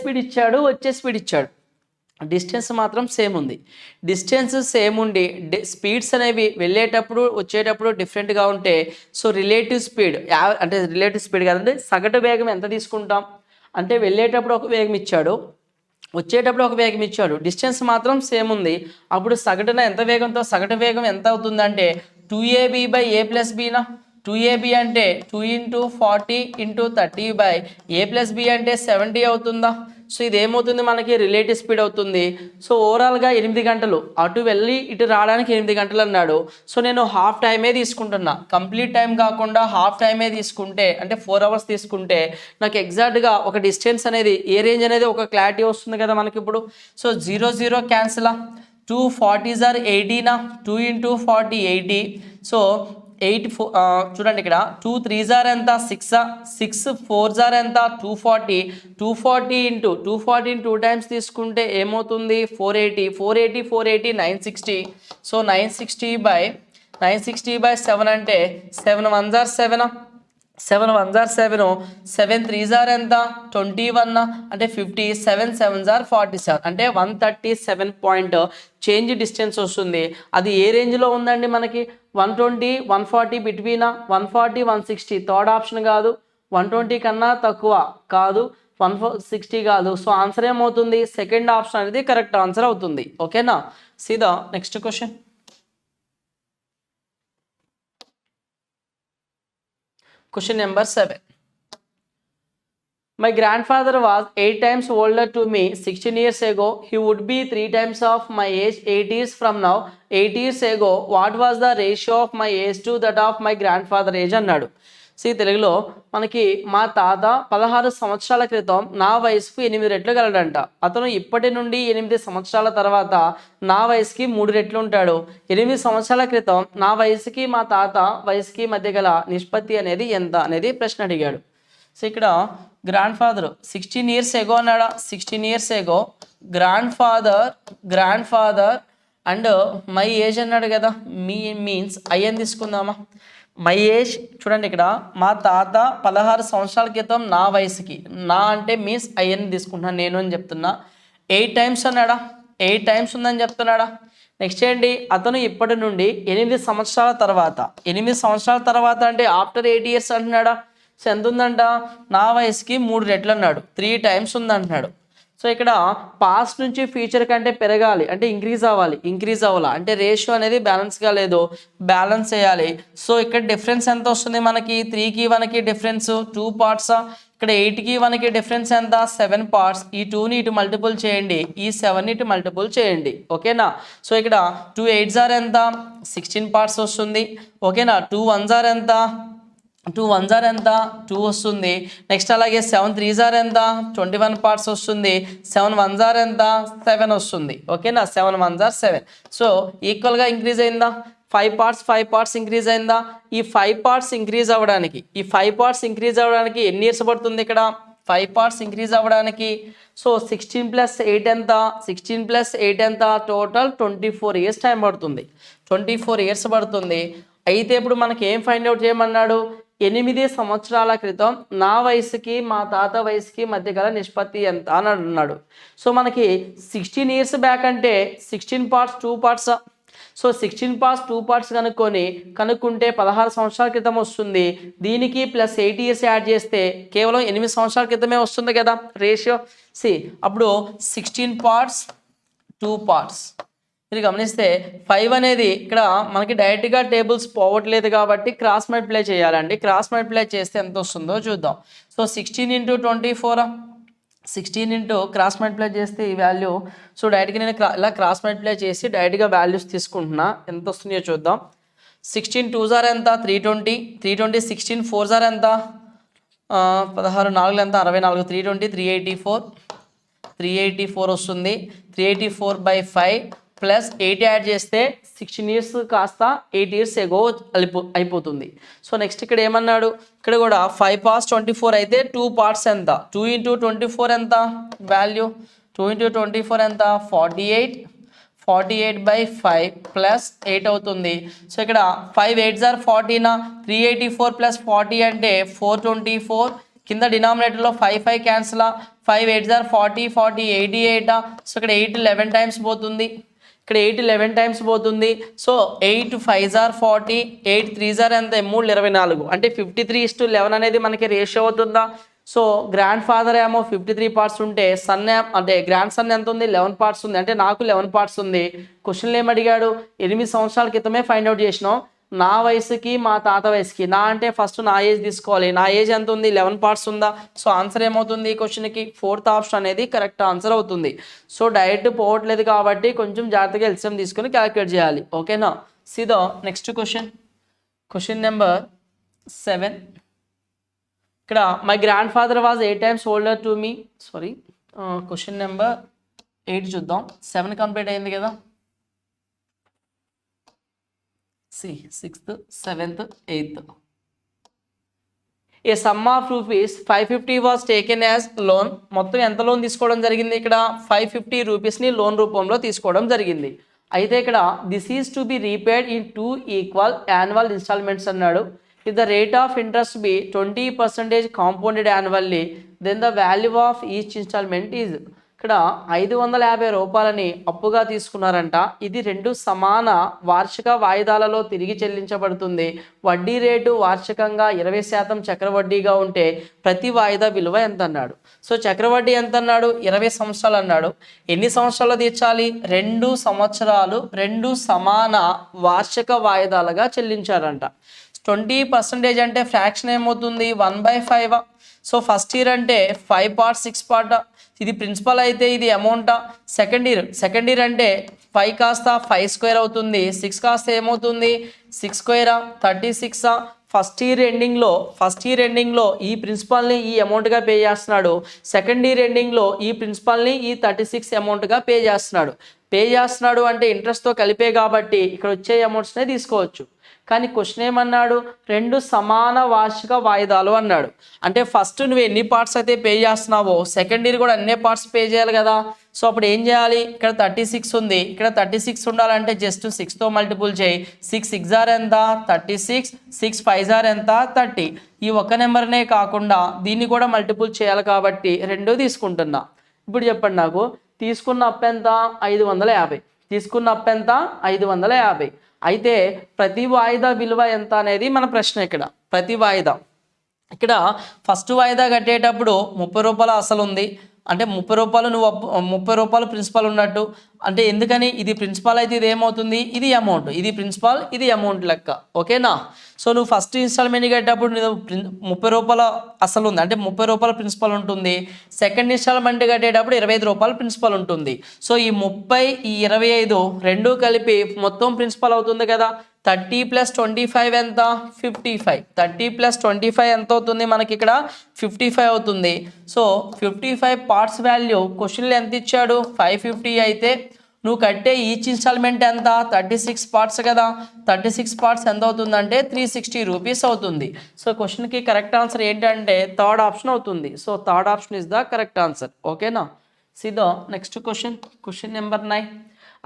స్పీడ్ ఇచ్చాడు, వచ్చే స్పీడ్ ఇచ్చాడు. డిస్టెన్స్ మాత్రం సేమ్ ఉంది. డిస్టెన్స్ సేమ్ ఉండి స్పీడ్స్ అనేవి వెళ్ళేటప్పుడు వచ్చేటప్పుడు డిఫరెంట్గా ఉంటే సో రిలేటివ్ స్పీడ్ కాదండి, సగటు వేగం ఎంత తీసుకుంటాం అంటే వెళ్ళేటప్పుడు ఒక వేగం ఇచ్చాడు, వచ్చేటప్పుడు ఒక వేగం ఇచ్చాడు, డిస్టెన్స్ మాత్రం సేమ్ ఉంది. అప్పుడు సగటున ఎంత వేగంతో సగటు వేగం ఎంత అవుతుందంటే 2ab/a+bనా. 2ab అంటే 2 × 40 × 30/a+b అంటే 70 అవుతుందా? సో ఇది ఏమవుతుంది మనకి? రిలేటివ్ స్పీడ్ అవుతుంది. సో ఓవరాల్గా 8 గంటలు, అటు వెళ్ళి ఇటు రావడానికి 8 గంటలు అన్నాడు. సో నేను హాఫ్ టైమే తీసుకుంటున్నా, కంప్లీట్ టైం కాకుండా హాఫ్ టైమే తీసుకుంటే అంటే 4 hours తీసుకుంటే నాకు ఎగ్జాక్ట్గా ఒక డిస్టెన్స్ అనేది ఏ రేంజ్ అనేది ఒక క్లారిటీ వస్తుంది కదా మనకి ఇప్పుడు. సో 0 0 క్యాన్సిలా. 2 40s are 80నా. 2 × 40 80. సో 8 చూడండి ఇక్కడ 2 3s are ఎంత? 6 4s are ఎంత? 240. 240 × 2 టైమ్స్ తీసుకుంటే ఏమవుతుంది? 480 960. సో 960/7 అంటే 7 1s are 7. 7 1s are 7. 7 3s are ఎంత? 21 అంటే 50. 7 7s are 47 అంటే 137 పాయింట్ చేంజ్ డిస్టెన్స్ వస్తుంది. అది ఏ రేంజ్లో ఉందండి మనకి? 120 140 బిట్వీన్ 140 160. థర్డ్ ఆప్షన్ కాదు, 120 కన్నా తక్కువ కాదు, 160 కాదు. సో ఆన్సర్ ఏమవుతుంది? సెకండ్ ఆప్షన్ అనేది కరెక్ట్ ఆన్సర్ అవుతుంది. ఓకేనా? సీదా next question. Question number 7. My grandfather was 8 times older to me 16 years ago. He would be 3 times of my age 8 years from now. 8 years ago, what was the ratio of my age to that of my grandfather age అన్నాడు. C తెలుగులో మనకి మా తాత 16 సంవత్సరాల క్రితం నా వయసుకు 8 రెట్లు గలడంట. అతను ఇప్పటి నుండి 8 సంవత్సరాల తర్వాత నా వయసుకి 3 రెట్లు ఉంటాడు. 8 సంవత్సరాల క్రితం నా వయసుకి మా తాత వయసుకి మధ్య గల నిష్పత్తి అనేది ఎంత అనేది ప్రశ్న అడిగాడు. సో ఇక్కడ గ్రాండ్ ఫాదర్ 16 years ago అన్నాడా? 16 years ago grand father and my age అన్నాడు కదా. మీన్స్ ఐ అని తీసుకుందామా? మై ఏజ్ చూడండి ఇక్కడ మా తాత 16 సంవత్సరాల క్రితం నా వయసుకి, నా అంటే మీన్స్ ఐ అని తీసుకుంటున్నాను నేను అని చెప్తున్నా. 8 times అన్నాడా? 8 times ఉందని చెప్తున్నాడా? నెక్స్ట్ ఏంటి? అతను ఇప్పటి నుండి 8 సంవత్సరాల తర్వాత, 8 సంవత్సరాల తర్వాత అంటే ఆఫ్టర్ 8 years అంటున్నాడా? సో ఎంత ఉందంట? నా వయసుకి 3 రెట్లు అన్నాడు, 3 times ఉందంటున్నాడు. సో ఇక్కడ పాస్ట్ నుంచి ఫ్యూచర్ కంటే పెరగాలి అంటే ఇంక్రీజ్ అవ్వాలా అంటే రేషియో అనేది బ్యాలెన్స్గా లేదు, బ్యాలెన్స్ చేయాలి. సో ఇక్కడ డిఫరెన్స్ ఎంత వస్తుంది మనకి 3కి 1కి డిఫరెన్స్ 2 పార్ట్స్, ఇక్కడ 8కి 1కి డిఫరెన్స్ ఎంత 7 పార్ట్స్. ఈ 2ని ఇటు మల్టిపుల్ చేయండి, ఈ 7ని ఇటు మల్టిపుల్ చేయండి, ఓకేనా. సో ఇక్కడ 2 8s ఆర్ ఎంత 16 పార్ట్స్ వస్తుంది, ఓకేనా. 2 1s ఆర్ ఎంత 2 1s ఆర్ ఎంత 2 వస్తుంది. నెక్స్ట్ అలాగే 7 3s ఆర్ ఎంత 21 పార్ట్స్ వస్తుంది. 7 1s ఆర్ ఎంత 7 వస్తుంది, ఓకేనా. 7 1s ఆర్ 7. సో ఈక్వల్గా ఇంక్రీజ్ అయిందా, 5 పార్ట్స్ ఇంక్రీజ్ అయిందా. ఈ 5 పార్ట్స్ ఇంక్రీజ్ అవ్వడానికి ఎన్ని ఇయర్స్ పడుతుంది ఇక్కడ 5 పార్ట్స్ ఇంక్రీజ్ అవ్వడానికి. సో 16 + 8 ఎంత 16 + 8 ఎంత టోటల్ 24 ఇయర్స్ టైం పడుతుంది, 24 ఇయర్స్ పడుతుంది. అయితే ఇప్పుడు మనకి ఏం ఫైండ్ అవుట్ చేయమన్నాడు, 8 సంవత్సరాల క్రితం నా వయసుకి మా తాత వయసుకి మధ్య గల నిష్పత్తి ఎంత అని అన్నాడు. సో మనకి 16 ఇయర్స్ బ్యాక్ అంటే 16 parts 2 parts. So 16 parts 2 parts కనుక్కుంటే 16 సంవత్సరాల క్రితం వస్తుంది. దీనికి +8 ఇయర్స్ యాడ్ చేస్తే కేవలం 8 సంవత్సరాల క్రితమే వస్తుంది కదా రేషియో. అప్పుడు 16 పార్ట్స్ 2 పార్ట్స్ మీరు గమనిస్తే 5 అనేది ఇక్కడ మనకి డైరెక్ట్గా టేబుల్స్ పోవట్లేదు కాబట్టి క్రాస్ మల్టిప్లై చేయాలండి. క్రాస్ మల్టిప్లై చేస్తే ఎంత వస్తుందో చూద్దాం. సో 16 × 24 16 ఇంటూ క్రాస్ మల్టిప్లై చేస్తే ఈ వాల్యూ. సో డైరెక్ట్గా నేను ఇలా క్రాస్ మల్టిప్లై చేసి డైరెక్ట్గా వాల్యూస్ తీసుకుంటున్నా, ఎంత వస్తుందో చూద్దాం. 16 2s ఆర్ ఎంత 320, 16 4s ఆర్ ఎంత 16 4 ఎంత 64, 320 384 వస్తుంది. 384/5 +8 యాడ్ చేస్తే 16 ఇయర్స్ కాస్త 8 ఇయర్స్ ఎగో అయిపోతుంది. సో నెక్స్ట్ ఇక్కడ ఏమన్నాడు, ఇక్కడ కూడా 5 పార్ట్స్ 24 అయితే 2 పార్ట్స్ ఎంత 2 × 24 ఎంత వాల్యూ 2 × 24 ఎంత 48/5 +8 అవుతుంది. సో ఇక్కడ 5 8s ఆర్ 40 384 + 40 అంటే 424. కింద డినామినేటర్లో 5 క్యాన్సిల్, 5 8s ఆర్ 40 88. సో ఇక్కడ 8 11 టైమ్స్ పోతుంది, ఇక్కడ 8 11 టైమ్స్ పోతుంది. So 8 5s are 40, 8 3s are ఎంత 3 24 అంటే 53:11 అనేది మనకి రేషియో అవుతుందా. సో గ్రాండ్ ఫాదర్ ఏమో 53 పార్ట్స్ ఉంటే సన్ అంటే గ్రాండ్ సన్ ఎంత ఉంది 11 పార్ట్స్ ఉంది, అంటే నాకు 11 పార్ట్స్ ఉంది. క్వశ్చన్లు ఏమడిగాడు 8 సంవత్సరాల క్రితమే ఫైండ్ అవుట్ చేసినాం, నా వయసుకి మా తాత వయసుకి. నా అంటే ఫస్ట్ నా ఏజ్ తీసుకోవాలి, నా ఏజ్ ఎంత ఉంది 11 పార్ట్స్ ఉందా. సో ఆన్సర్ ఏమవుతుంది ఈ క్వశ్చన్కి 4th ఆప్షన్ అనేది కరెక్ట్ ఆన్సర్ అవుతుంది. సో డైరెక్ట్ పోవట్లేదు కాబట్టి కొంచెం జాగ్రత్తగా ఎల్సిఎం తీసుకొని క్యాలిక్యులేట్ చేయాలి, ఓకేనా. సీదా నెక్స్ట్ క్వశ్చన్ నెంబర్ 7. ఇక్కడ my grand father was 8 times older to me. Question number 8 చూద్దాం. 7 కంప్లీట్ అయింది కదా. 6th 7th 8th. A some of ₹550 was taken as loan. మొత్తం ఎంత లోన్ తీసుకోవడం జరిగింది ఇక్కడ 550 రూపీస్ని లోన్ రూపంలో తీసుకోవడం జరిగింది. అయితే ఇక్కడ this is to be repaid in 2 equal annual installments అన్నాడు. If the rate of interest be 20% compounded annually then the value of each installment is. ఇక్కడ 550 రూపాయలని అప్పుగా తీసుకున్నారంట. ఇది 2 సమాన వార్షిక వాయిదాలలో తిరిగి చెల్లించబడుతుంది. వడ్డీ రేటు వార్షికంగా 20% చక్రవడ్డీగా ఉంటే ప్రతి వాయిదా విలువ ఎంత అన్నాడు. సో చక్రవడ్డీ ఎంత అన్నాడు 20 సంవత్సరాలు అన్నాడు. ఎన్ని సంవత్సరాలు తీర్చాలి 2 సంవత్సరాలు 2 సమాన వార్షిక వాయిదాలుగా చెల్లించారంట. 20% అంటే ఫ్రాక్షన్ ఏమవుతుంది 1/5. సో ఫస్ట్ ఇయర్ అంటే 5 పార్ట్ 6 పార్ట్, ఇది ప్రిన్సిపల్ అయితే ఇది అమౌంటా. సెకండ్ ఇయర్ అంటే 5 కాస్త 5 స్క్వేర్ అవుతుంది, 6 కాస్త ఏమవుతుంది 6 స్క్వేరా 36. ఫస్ట్ ఇయర్ ఎండింగ్లో ఈ ప్రిన్సిపల్ని ఈ అమౌంట్గా పే చేస్తున్నాడు. సెకండ్ ఇయర్ ఎండింగ్లో ఈ ప్రిన్సిపల్ని ఈ 36 అమౌంట్గా పే చేస్తున్నాడు అంటే ఇంట్రెస్ట్తో కలిపే కాబట్టి ఇక్కడ వచ్చే అమౌంట్స్నే తీసుకోవచ్చు. కానీ క్వశ్చన్ ఏమన్నాడు 2 సమాన వార్షిక వాయిదాలు అన్నాడు. అంటే ఫస్ట్ నువ్వు ఎన్ని పార్ట్స్ అయితే పే చేస్తున్నావో సెకండ్ ఇయర్ కూడా అన్ని పార్ట్స్ పే చేయాలి కదా. సో అప్పుడు ఏం చేయాలి, ఇక్కడ 36 ఉంది, ఇక్కడ 36 ఉండాలంటే జస్ట్ 6తో మల్టిపుల్ చేయి. 6 6s ఆర్ ఎంత 36, 6 5s ఆర్ ఎంత 30. ఈ ఒక్క నెంబర్నే కాకుండా దీన్ని కూడా మల్టిపుల్ చేయాలి కాబట్టి 2 తీసుకుంటున్నా. ఇప్పుడు చెప్పండి నాకు తీసుకున్న అప్పు ఎంత 550. అయితే ప్రతి వాయిదా విలువ ఎంత అనేది మన ప్రశ్న. ఇక్కడ ప్రతి వాయిదా ఇక్కడ ఫస్ట్ వాయిదా కట్టేటప్పుడు 30 రూపాయల అసలు ఉంది, అంటే 30 రూపాయలు నువ్వు 30 రూపాయలు ప్రిన్సిపల్ ఉన్నట్టు. అంటే ఎందుకని, ఇది ప్రిన్సిపల్ అయితే ఇది ఏమవుతుంది, ఇది అమౌంట్, ఇది ప్రిన్సిపల్ ఇది అమౌంట్ లెక్క. ఓకేనా. సో నువ్వు ఫస్ట్ ఇన్స్టాల్మెంట్ కట్టేటప్పుడు నువ్వు 30 రూపాయల అసలు ఉంది, అంటే 30 రూపాయల ప్రిన్సిపల్ ఉంటుంది. సెకండ్ ఇన్స్టాల్మెంట్ కట్టేటప్పుడు 25 రూపాయల ప్రిన్సిపల్ ఉంటుంది. సో ఈ 30 ఈ 25 రెండూ కలిపి మొత్తం ప్రిన్సిపల్ అవుతుంది కదా. 30 + 25 ఎంత, 55. 30 + 25 ఎంత అవుతుంది మనకి ఇక్కడ, 55 అవుతుంది. సో 55 పార్ట్స్ వాల్యూ క్వశ్చన్లో ఎంత ఇచ్చాడు, 550 అయితే నువ్వు కట్టే ఈచ్ ఇన్స్టాల్మెంట్ ఎంత, 36 పార్ట్స్ కదా. 36 పార్ట్స్ ఎంత అవుతుందంటే 360 రూపీస్ అవుతుంది. సో క్వశ్చన్కి కరెక్ట్ ఆన్సర్ ఏంటంటే థర్డ్ ఆప్షన్ అవుతుంది. So third option is the correct answer. ఓకేనా. See the next question, question number 9.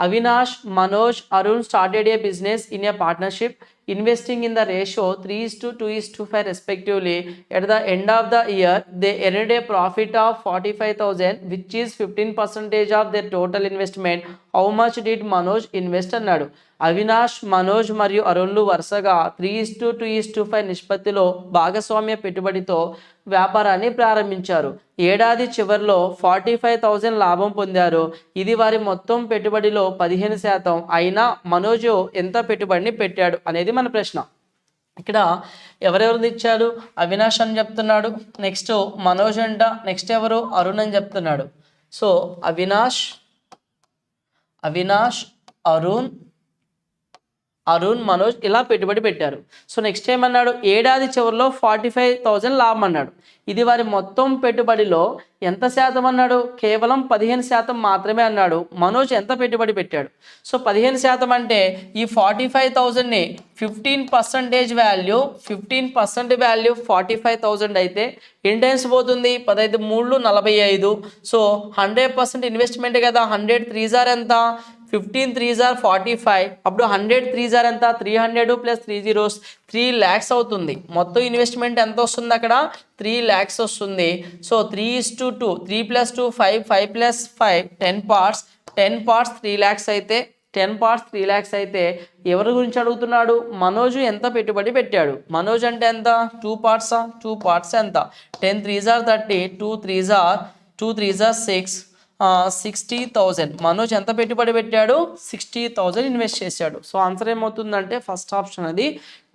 Avinash, Manoj, Arun started a business in a partnership, investing in the ratio 3:2:5 respectively. At the end of the year, they earned a profit of 45,000, which is 15% of their total investment. How much did Manoj invest అన్నాడు. అవినాష్, మనోజ్ మరియు అరుణ్లు వరుసగా 3:2:5 నిష్పత్తిలో భాగస్వామ్య పెట్టుబడితో వ్యాపారాన్ని ప్రారంభించారు. ఏడాది చివరిలో 45,000 లాభం పొందారు. ఇది వారి మొత్తం పెట్టుబడిలో 15%. అయినా మనోజ్ ఎంత పెట్టుబడిని పెట్టాడు అనేది మన ప్రశ్న. ఇక్కడ ఎవరెవరిది ఇచ్చాడు, అవినాష్ అని చెప్తున్నాడు, నెక్స్ట్ మనోజ్ అంట, నెక్స్ట్ ఎవరు అరుణ్ అని చెప్తున్నాడు. సో అవినాష్, అరుణ్, మనోజ్ ఇలా పెట్టుబడి పెట్టారు. సో నెక్స్ట్ ఏమన్నాడు, ఏడాది చివరిలో 45,000 లాభం అన్నాడు. ఇది వారి మొత్తం పెట్టుబడిలో ఎంత శాతం అన్నాడు, కేవలం 15% మాత్రమే అన్నాడు. మనోజ్ ఎంత పెట్టుబడి పెట్టాడు. సో 15% అంటే ఈ 45,000ని 15% వాల్యూ 45,000 అయితే ఎన్ని టైమ్స్ పోతుంది, 15 3 45. సో 100% ఇన్వెస్ట్మెంట్ కదా. 100 3s ఎంత, 15 3s 45. అప్పుడు 100 3s ఎంత, 300 + 3 zeros 3 lakhs అవుతుంది. మొత్తం ఇన్వెస్ట్మెంట్ ఎంత వస్తుంది అక్కడ, 3 lakhs వస్తుంది. సో 3:2, 3 + 2 5, 5 + 5 10 పార్ట్స్, 10 పార్ట్స్ 3 lakhs అయితే 10 పార్ట్స్ 3 lakhs అయితే ఎవరి గురించి అడుగుతున్నాడు, మనోజ్ ఎంత పెట్టుబడి పెట్టాడు. మనోజ్ అంటే ఎంత, 2 పార్ట్సా, 2 పార్ట్స్ ఎంత, 10 3s 30, 2 3s 6, 60,000. మనోజ్ ఎంత పెట్టుబడి పెట్టాడు, 60,000 ఇన్వెస్ట్ చేశాడు. సో ఆన్సర్ ఏమవుతుందంటే ఫస్ట్ ఆప్షన్ అది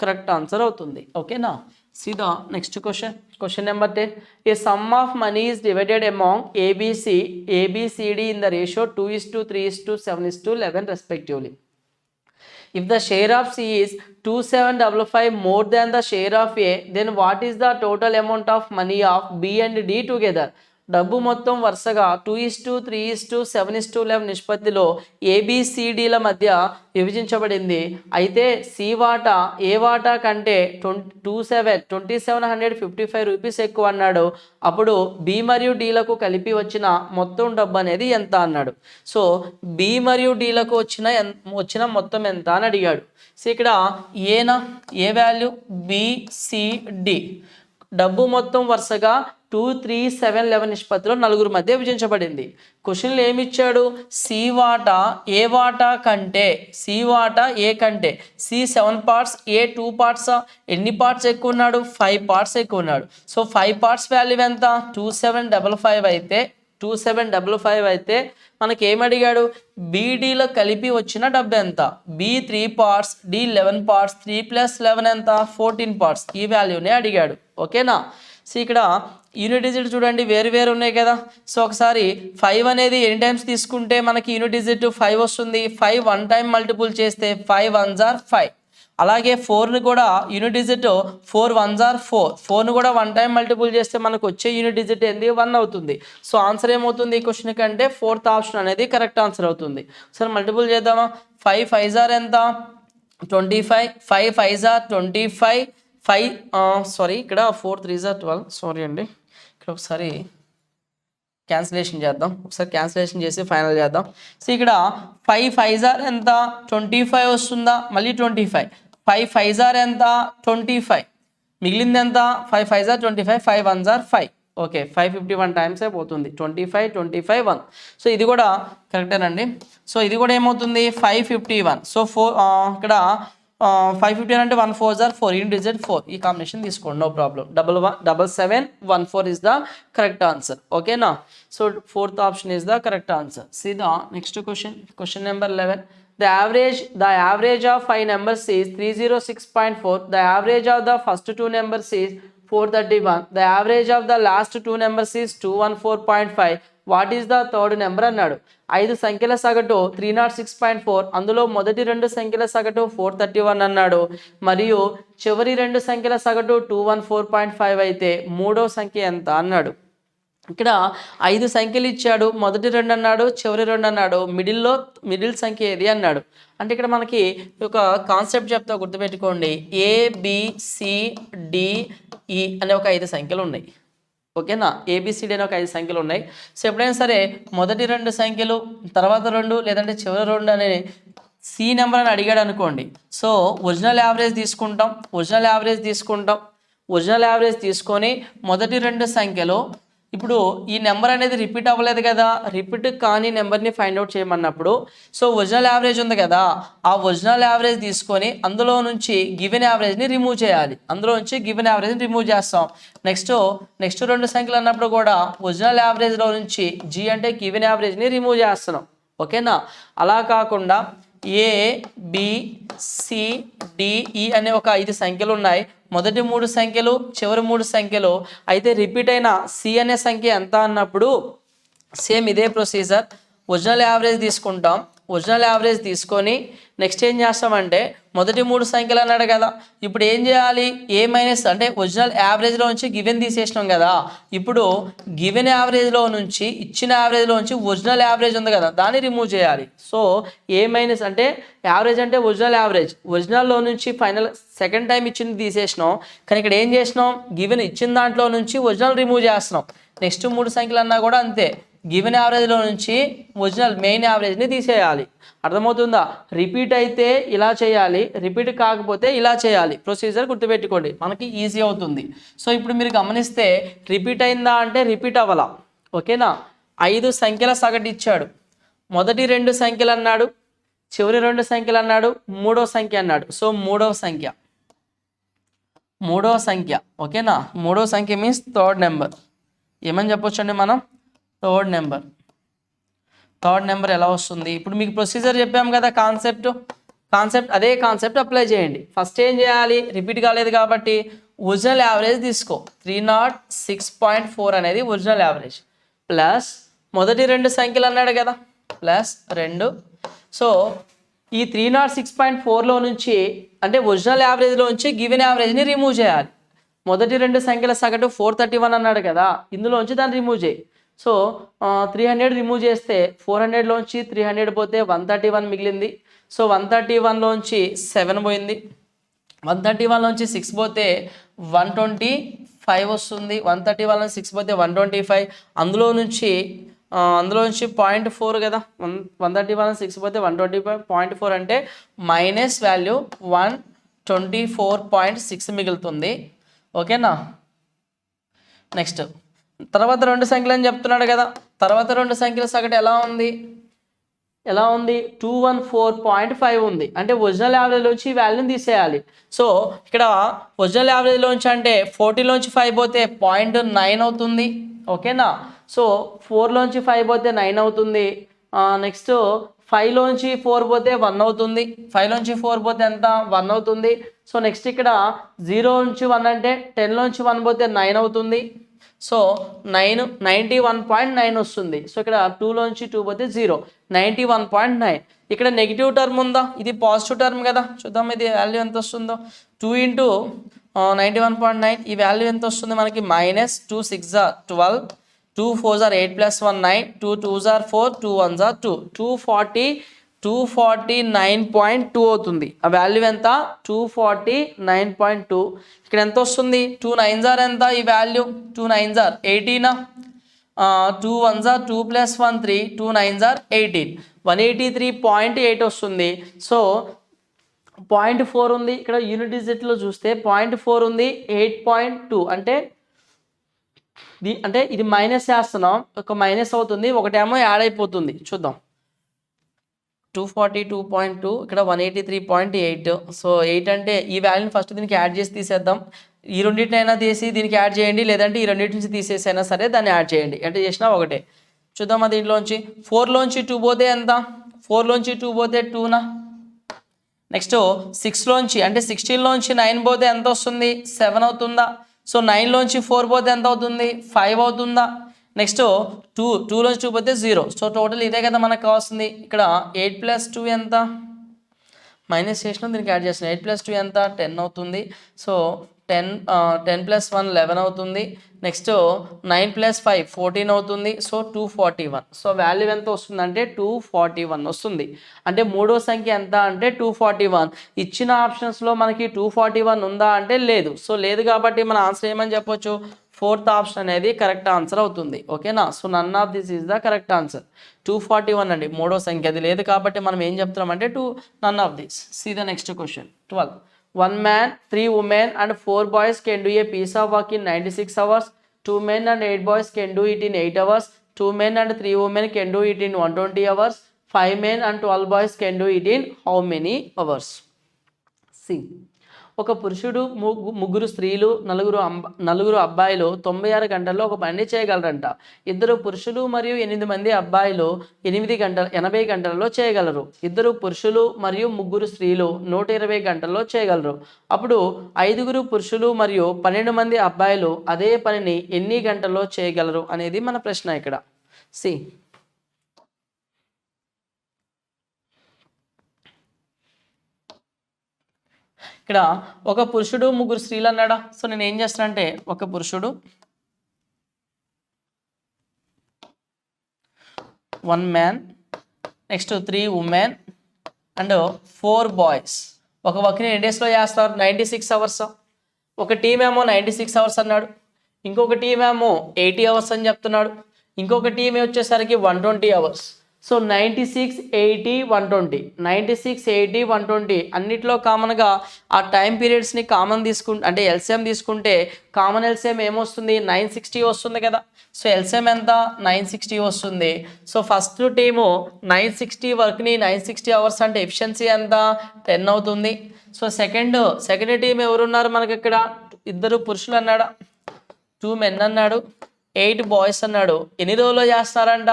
కరెక్ట్ ఆన్సర్ అవుతుంది. ఓకేనా. See the next question, question number 10. A sum of money is divided among ABCD in the ratio 2:3:7:11 respectively. If the share of C is 2755 more than the share of A, then what is the total amount of money of B and D together? డబ్బు మొత్తం వరుసగా 2:3:7:11 నిష్పత్తిలో ABCDల మధ్య విభజించబడింది. అయితే C వాటా ఏ వాటా కంటే 2,755 రూపీస్ ఎక్కువ అన్నాడు. అప్పుడు బి మరియు డీలకు కలిపి వచ్చిన మొత్తం డబ్బు అనేది ఎంత అన్నాడు. సో బి మరియు డీలకు వచ్చిన మొత్తం ఎంత అని అడిగాడు. సో ఇక్కడ ఏ వాల్యూ, BCD డబ్బు మొత్తం వరుసగా 2:3:7:11 నిష్పత్తిలో నలుగురు మధ్య విభజించబడింది. క్వశ్చన్లు ఏమి ఇచ్చాడు, సి వాటా ఏ వాటా కంటే, సి వాటా ఏ కంటే, సి 7 పార్ట్స్, ఏ 2 పార్ట్స్. ఎన్ని పార్ట్స్ ఎక్కువ ఉన్నాడు, 5 పార్ట్స్ ఎక్కువ ఉన్నాడు. సో 5 పార్ట్స్ వాల్యూ ఎంత, 2755 అయితే మనకి ఏమి అడిగాడు, బీడీలో కలిపి వచ్చిన డబ్బు ఎంత, బి 3 పార్ట్స్, డి 11 పార్ట్స్, 3 + 11 ఎంత, 14 పార్ట్స్. ఈ వాల్యూనే అడిగాడు. ఓకేనా. సో ఇక్కడ యూనిట్ డిజిట్ చూడండి వేరు ఉన్నాయి కదా. సో ఒకసారి 5 అనేది ఎన్ని టైమ్స్ తీసుకుంటే మనకి యూనిట్ డిజిట్ 5 వస్తుంది. 5 1 టైం మల్టిపుల్ చేస్తే 5 1s 5. అలాగే 4ని కూడా యూనిట్ డిజిట్ 4 1s 4. 4ని కూడా 1 టైం మల్టిపుల్ చేస్తే మనకు వచ్చే యూనిట్ డిజిట్ ఏంది, 1 అవుతుంది. సో ఆన్సర్ ఏమవుతుంది ఈ క్వశ్చన్ కంటే ఫోర్త్ ఆప్షన్ అనేది కరెక్ట్ ఆన్సర్ అవుతుంది. సరే మల్టిపుల్ చేద్దామా. 5 5s ఎంత, 25, 5 5s 25, 5 ఇక్కడ 4 3s 12. సారీ అండి, ఇక్కడ ఒకసారి క్యాన్సిలేషన్ చేద్దాం, ఒకసారి క్యాన్సిలేషన్ చేసి ఫైనల్ చేద్దాం. సో ఇక్కడ 5 5s ఎంత, 25 వస్తుందా, మళ్ళీ 25, 5 5s ఎంత, 25, మిగిలింది ఎంత, 5 5s 25, 5 1s 5. ఓకే 551 టైమ్స్ అయిపోతుంది, 25 25 1. సో ఇది కూడా కరెక్టేనండి. సో ఇది కూడా ఏమవుతుంది 551. సో ఇక్కడ 550 అంటే 1 4s are 4 into digit 4 ఈ కాంబినేషన్ తీసుకోండి no problem 7714 is the correct answer ఓకేనా so fourth option is the correct answer see the next question number 11 the average of 5 numbers is 306.4 the average of the first two numbers is 431 the average of the last two numbers is 214.5 what is the third number అన్నాడు 5 సంఖ్యల సగటు 306.4 అందులో మొదటి 2 సంఖ్యల సగటు 431 అన్నాడు మరియు చివరి 2 సంఖ్యల సగటు 214.5 అయితే మూడో సంఖ్య ఎంత అన్నాడు ఇక్కడ 5 సంఖ్యలు ఇచ్చాడు మొదటి 2 అన్నాడు చివరి 2 అన్నాడు మిడిల్ సంఖ్య ఏది అన్నాడు అంటే ఇక్కడ మనకి ఒక కాన్సెప్ట్ చెప్తా గుర్తుపెట్టుకోండి ABCDE అనే ఒక 5 సంఖ్యలు ఉన్నాయి ఓకేనా ABCD అనే ఒక 5 సంఖ్యలు ఉన్నాయి సో ఎప్పుడైనా సరే మొదటి 2 సంఖ్యలు తర్వాత 2 లేదంటే చివరి 2 అనే సి నెంబర్ అని అడిగాడు అనుకోండి సో ఒరిజినల్ యావరేజ్ తీసుకొని మొదటి 2 సంఖ్యలు ఇప్పుడు ఈ నెంబర్ అనేది రిపీట్ అవ్వలేదు కదా రిపీట్ కాని నెంబర్ని ఫైండ్ అవుట్ చేయమన్నప్పుడు సో ఒరిజినల్ యావరేజ్ ఉంది కదా ఆ ఒరిజినల్ యావరేజ్ తీసుకొని అందులో నుంచి గివెన్ యావరేజ్ని రిమూవ్ చేయాలి రిమూవ్ చేస్తాం నెక్స్ట్ 2 సంఖ్యలు అన్నప్పుడు కూడా ఒరిజినల్ యావరేజ్లో నుంచి జీ అంటే గివెన్ యావరేజ్ని రిమూవ్ చేస్తున్నాం ఓకేనా అలా కాకుండా ABCDE అనే ఒక 5 సంఖ్యలు ఉన్నాయి మొదటి 3 సంఖ్యలు చివరి 3 సంఖ్యలు అయితే రిపీట్ అయిన సి అనే సంఖ్య ఎంత అన్నప్పుడు సేమ్ ఇదే ప్రొసీజర్ ఒరిజినల్ యావరేజ్ తీసుకొని నెక్స్ట్ ఏం చేస్తామంటే మొదటి 3 సంఖ్యలు అన్నాడు కదా ఇప్పుడు ఏం చేయాలి ఏ మైనస్ అంటే ఒరిజినల్ యావరేజ్లో నుంచి గివెన్ తీసేసినాం కదా ఇప్పుడు గివెన్ యావరేజ్లో నుంచి ఇచ్చిన యావరేజ్లో నుంచి ఒరిజినల్ యావరేజ్ ఉంది కదా దాన్ని రిమూవ్ చేయాలి సో ఏ మైనస్ అంటే యావరేజ్ అంటే ఒరిజినల్లో నుంచి ఫైనల్ సెకండ్ టైం ఇచ్చింది తీసేసినాం కానీ ఇక్కడ ఏం చేసినాం గివెన్ ఇచ్చిన దాంట్లో నుంచి ఒరిజినల్ రిమూవ్ చేస్తున్నాం నెక్స్ట్ 3 సంఖ్యలు అన్నా కూడా అంతే గివెన్ యావరేజ్లో నుంచి ఒరిజినల్ మెయిన్ యావరేజ్ని తీసేయాలి అర్థమవుతుందా రిపీట్ అయితే ఇలా చేయాలి రిపీట్ కాకపోతే ఇలా చేయాలి ప్రొసీజర్ గుర్తుపెట్టుకోండి మనకి ఈజీ అవుతుంది సో ఇప్పుడు మీరు గమనిస్తే రిపీట్ అయిందా అంటే రిపీట్ అవ్వాలా ఓకేనా 5 సంఖ్యల సగటు ఇచ్చాడు మొదటి 2 సంఖ్యలు అన్నాడు చివరి 2 సంఖ్యలు అన్నాడు మూడో సంఖ్య అన్నాడు సో మూడవ సంఖ్య ఓకేనా మూడో సంఖ్య మీన్స్ థర్డ్ నెంబర్ ఏమని చెప్పొచ్చండి మనం థర్డ్ నెంబర్ ఎలా వస్తుంది ఇప్పుడు మీకు ప్రొసీజర్ చెప్పాము కదా అదే కాన్సెప్ట్ అప్లై చేయండి ఫస్ట్ ఏం చేయాలి రిపీట్ కాలేదు కాబట్టి ఒరిజినల్ యావరేజ్ తీసుకో 306.4 అనేది ఒరిజినల్ యావరేజ్ ప్లస్ మొదటి 2 సంఖ్యలు అన్నాడు కదా ప్లస్ 2 సో ఈ 306.4లో నుంచి అంటే ఒరిజినల్ యావరేజ్లో నుంచి గివెన్ యావరేజ్ని రిమూవ్ చేయాలి మొదటి 2 సంఖ్యల సగటు 431 అన్నాడు కదా ఇందులోంచి దాన్ని రిమూవ్ చేయి సో 300 రిమూవ్ చేస్తే 400లోంచి 300 పోతే 131 మిగిలింది సో 131లోంచి 7 పోయింది 131లోంచి 6 పోతే 125 వస్తుంది 131లోంచి 6 పోతే 125 అందులో నుంచి 0.4 కదా 131 6 పోతే 125 0.4 అంటే మైనస్ వాల్యూ 124.6 మిగులుతుంది ఓకేనా నెక్స్ట్ తర్వాత 2 సంఖ్యలు అని చెప్తున్నాడు కదా తర్వాత 2 సంఖ్యల సగటు ఎలా ఉంది 214.5 ఉంది అంటే ఒరిజినల్ యావరేజ్లోంచి వాల్యూని తీసేయాలి సో ఇక్కడ ఒరిజినల్ యావరేజ్లోంచి అంటే 40లోంచి 5 పోతే 0.9 అవుతుంది ఓకేనా సో 4లోంచి 5 పోతే 9 అవుతుంది నెక్స్ట్ 5లోంచి 4 పోతే 1 అవుతుంది 5లోంచి 4 పోతే ఎంత 1 అవుతుంది సో నెక్స్ట్ ఇక్కడ 0 నుంచి 1 అంటే 10లోంచి 1 పోతే 9 అవుతుంది సో 91.9 వస్తుంది సో ఇక్కడ 2లోంచి 2 పోతే 0 91.9 ఇక్కడ నెగిటివ్ టర్మ్ ఉందా ఇది పాజిటివ్ టర్మ్ కదా చూద్దాం ఇది వాల్యూ ఎంత వస్తుందో 2 ఇంటూ 91.9 ఈ వాల్యూ ఎంత వస్తుంది మనకి మైనస్ 2 6 12 2 4 8 ప్లస్ 1 9 2 2 4 2 1 2 249.2 అవుతుంది ఆ వాల్యూ ఎంత 249.2 ఇక్కడ ఎంత వస్తుంది 2 9 ఎంత ఈ వాల్యూ 2 9 18 2 1 2 ప్లస్ 1 3 2 9 18 183.8 వస్తుంది సో 0.4 ఉంది ఇక్కడ యూనిట్ డిజిట్లో చూస్తే 0.4 ఉంది 8.2 అంటే ఇది మైనస్ చేస్తున్నాం ఒక మైనస్ అవుతుంది ఒకటేమో యాడ్ అయిపోతుంది చూద్దాం 242.2 ఇక్కడ 183.8. సో 8 అంటే ఈ వాల్యూని ఫస్ట్ దీనికి యాడ్ చేసి తీసేద్దాం. ఈ రెండింటినైనా తీసి దీనికి యాడ్ చేయండి, లేదంటే ఈ రెండింటి నుంచి తీసేసైనా సరే దాన్ని యాడ్ చేయండి. అంటే చేసినా ఒకటే. చూద్దామా దీంట్లోంచి 4లోంచి 2 పోతే ఎంత? 4లోంచి 2 పోతే 2నా. నెక్స్ట్ 6లోంచి అంటే 16లోంచి 9 పోతే ఎంత వస్తుంది? 7 అవుతుందా? సో 9లోంచి 4 పోతే ఎంత అవుతుంది? 5 అవుతుందా? నెక్స్ట్ 2లోంచి 2 పోతే 0. సో టోటల్ ఇదే కదా మనకు కావాల్సింది. ఇక్కడ 8 + 2 ఎంత? మైనస్ చేసినా దీనికి యాడ్ చేసిన 8 + 2 ఎంత? 10 అవుతుంది. సో 10 + 1 11 అవుతుంది. నెక్స్ట్ 9 + 5 14 అవుతుంది. సో 241. సో వాల్యూ ఎంత వస్తుంది అంటే 241 వస్తుంది. అంటే మూడో సంఖ్య ఎంత అంటే 241. ఇచ్చిన ఆప్షన్స్లో మనకి 241 ఉందా అంటే లేదు. సో లేదు కాబట్టి మన ఆన్సర్ ఏమని చెప్పొచ్చు? ఫోర్త్ ఆప్షన్ అనేది కరెక్ట్ ఆన్సర్ అవుతుంది. ఓకేనా? So none of this is the correct answer. 241 అండి మూడో సంఖ్య, అది లేదు కాబట్టి మనం ఏం చెప్తున్నాం అంటే none of this. See the next question. 12. 1 man, 3 women and 4 boys can do a piece of work in 96 hours. 2 men and 8 boys can do it in 8 hours. 2 men and 3 women can do it in 120 hours. 5 men and 12 boys can do it in how many hours? See. ఒక పురుషుడు, ముగ్గురు స్త్రీలు, నలుగురు అబ్బాయిలు 96 గంటల్లో ఒక పని చేయగలరంట. 2 పురుషులు మరియు 8 మంది అబ్బాయిలు 80 గంటలలో చేయగలరు. 2 పురుషులు మరియు 3 స్త్రీలు 120 గంటల్లో చేయగలరు. అప్పుడు 5 పురుషులు మరియు 12 మంది అబ్బాయిలు అదే పనిని ఎన్ని గంటల్లో చేయగలరు అనేది మన ప్రశ్న ఇక్కడ. సి ఇక్కడ ఒక పురుషుడు, 3 స్త్రీలు అన్నాడా? సో నేను ఏం చేస్తానంటే ఒక పురుషుడు, 1 man, next 3 women and 4 boys ఒక వర్క్ని ఎన్ని డేస్లో చేస్తారు? 96 అవర్స్. ఒక టీం ఏమో 96 అవర్స్ అన్నాడు, ఇంకొక టీం ఏమో 80 అవర్స్ అని చెప్తున్నాడు, ఇంకొక టీం వచ్చేసరికి 120 అవర్స్. సో 96, 80, 120, 96, 80, 120 అన్నిట్లో కామన్గా ఆ టైం పీరియడ్స్ని కామన్ తీసుకుంటే అంటే ఎల్సిఎం తీసుకుంటే కామన్ ఎల్సిఎం ఏమొస్తుంది? 960 వస్తుంది కదా. సో ఎల్సిఎం ఎంత? 960 వస్తుంది. సో ఫస్ట్ టీము 960 వర్క్ని 960 అవర్స్ అంటే ఎఫిషియన్సీ ఎంత? 10 అవుతుంది. సో సెకండ్ టీం ఎవరున్నారు మనకి ఇక్కడ? 2 పురుషులు అన్నాడా, 2 మెన్ అన్నాడు, 8 బాయ్స్ అన్నాడు. ఎన్ని రోజుల్లో చేస్తారంట?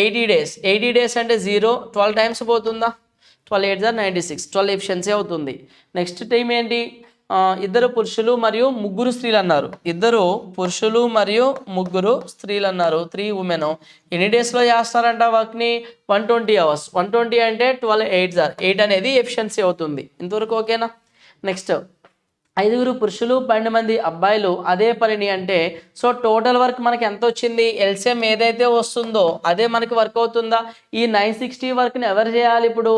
80 days. 80 days అంటే 0, 12 టైమ్స్ పోతుందా? 12 8 96, 12 ఎఫిషియన్సీ అవుతుంది. నెక్స్ట్ టీం ఏంటి? 2 పురుషులు మరియు 3 స్త్రీలు అన్నారు. 2 పురుషులు మరియు 3 స్త్రీలు అన్నారు, 3 ఉమెన్. ఎన్ని డేస్లో చేస్తారంట వర్క్ని? 120 అవర్స్. 120 అంటే 12 8 8 అనేది ఎఫిషియన్సీ అవుతుంది. ఇంతవరకు ఓకేనా? నెక్స్ట్ 5 పురుషులు 12 మంది అబ్బాయిలు అదే పనిని అంటే సో టోటల్ వర్క్ మనకి ఎంత వచ్చింది? ఎల్సిఎం ఏదైతే వస్తుందో అదే మనకి వర్క్ అవుతుందా? ఈ 960 వర్క్ని ఎవరు చేయాలి? ఇప్పుడు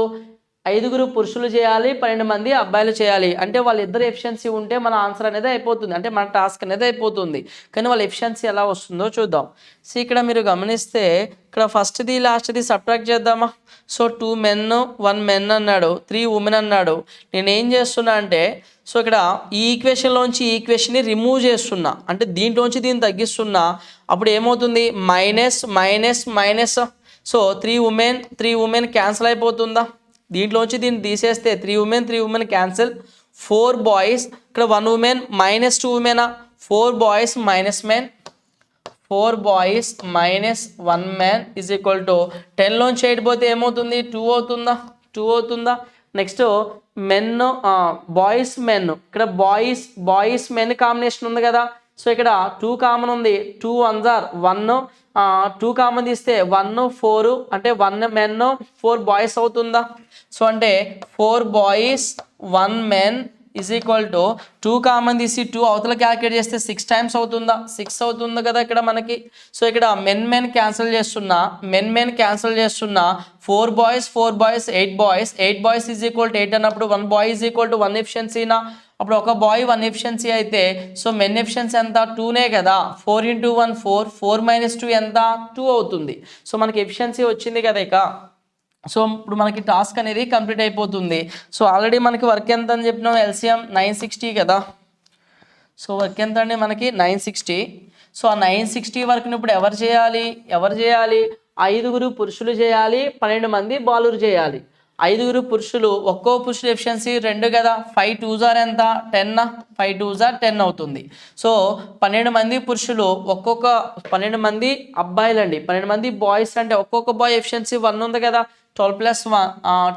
5 పురుషులు చేయాలి, 12 మంది అబ్బాయిలు చేయాలి. అంటే వాళ్ళిద్దరు ఎఫిషియన్సీ ఉంటే మన ఆన్సర్ అనేది అయిపోతుంది, అంటే మన టాస్క్ అనేది అయిపోతుంది. కానీ వాళ్ళ ఎఫిషియన్సీ ఎలా వస్తుందో చూద్దాం. సో ఇక్కడ మీరు గమనిస్తే ఇక్కడ ఫస్ట్ది లాస్ట్ది సబ్ట్రాక్ట్ చేద్దామా? సో 2 men, 1 men అన్నాడు, 3 women అన్నాడు. నేను ఏం చేస్తున్నా అంటే సో ఇక్కడ ఈ ఈక్వేషన్లోంచి ఈ ఈక్వేషన్ని రిమూవ్ చేస్తున్నా, అంటే దీంట్లోంచి దీన్ని తగ్గిస్తున్నా. అప్పుడు ఏమవుతుంది? Minus minus minus. So 3 women cancel అయిపోతుందా? దీంట్లోంచి దీన్ని తీసేస్తే 3 women క్యాన్సిల్. 4 boys ఇక్కడ 1 woman minus 2 women, 4 boys minus men, 4 boys minus 1 man is equal to 10లోంచి 8 పోతే ఏమవుతుంది? 2 అవుతుందా? నెక్స్ట్ మెన్, బాయ్స్ మెన్, ఇక్కడ బాయ్స్ మెన్ కాంబినేషన్ ఉంది కదా. సో ఇక్కడ 2 కామన్ ఉంది, 2 1 1, 2 కామన్ తీస్తే 1 4 అంటే 1 men 4 బాయ్స్ అవుతుందా? సో అంటే 4 boys 1 men is equal to 2 common తీసి 2 అవతల క్యాల్కులేట్ చేస్తే 6 టైమ్స్ అవుతుందా? 6 అవుతుంది కదా ఇక్కడ మనకి. సో ఇక్కడ మెన్ క్యాన్సిల్ చేస్తున్నా, మెన్ క్యాన్సిల్ చేస్తున్నా. 4 boys 8 boys is equal to 8 అన్నప్పుడు 1 boy ఈజ్ ఈక్వల్ టు 1 ఎఫిషియన్సీనా? అప్పుడు ఒక బాయ్ 1 ఎఫిషియన్సీ అయితే సో మెన్ ఎఫిషియన్సీ ఎంత? 2నే కదా. 4 × 1 4, 4 - 2 ఎంత? 2 అవుతుంది. సో మనకి ఎఫిషియన్సీ వచ్చింది కదా ఇక. సో ఇప్పుడు మనకి టాస్క్ అనేది కంప్లీట్ అయిపోతుంది. సో ఆల్రెడీ మనకి వర్క్ ఎంత అని చెప్పినాం? ఎల్సిఎం 960 కదా. సో వర్క్ ఎంత అండి మనకి? 960. సో ఆ 960 వర్క్ని ఇప్పుడు ఎవరు చేయాలి? 5 పురుషులు చేయాలి, 12 మంది బాలురు చేయాలి. 5 పురుషులు, ఒక్కో పురుషుల ఎఫిషియన్సీ 2 కదా, 5 2s ఆర్ ఎంత 10, 5 2s ఆర్ 10 అవుతుంది. సో 12 మంది పురుషులు, 12 మంది అబ్బాయిలు అండి, 12 మంది బాయ్స్ అంటే ఒక్కొక్క బాయ్ ఎఫిషియన్సీ 1 ఉంది కదా, 12 + 1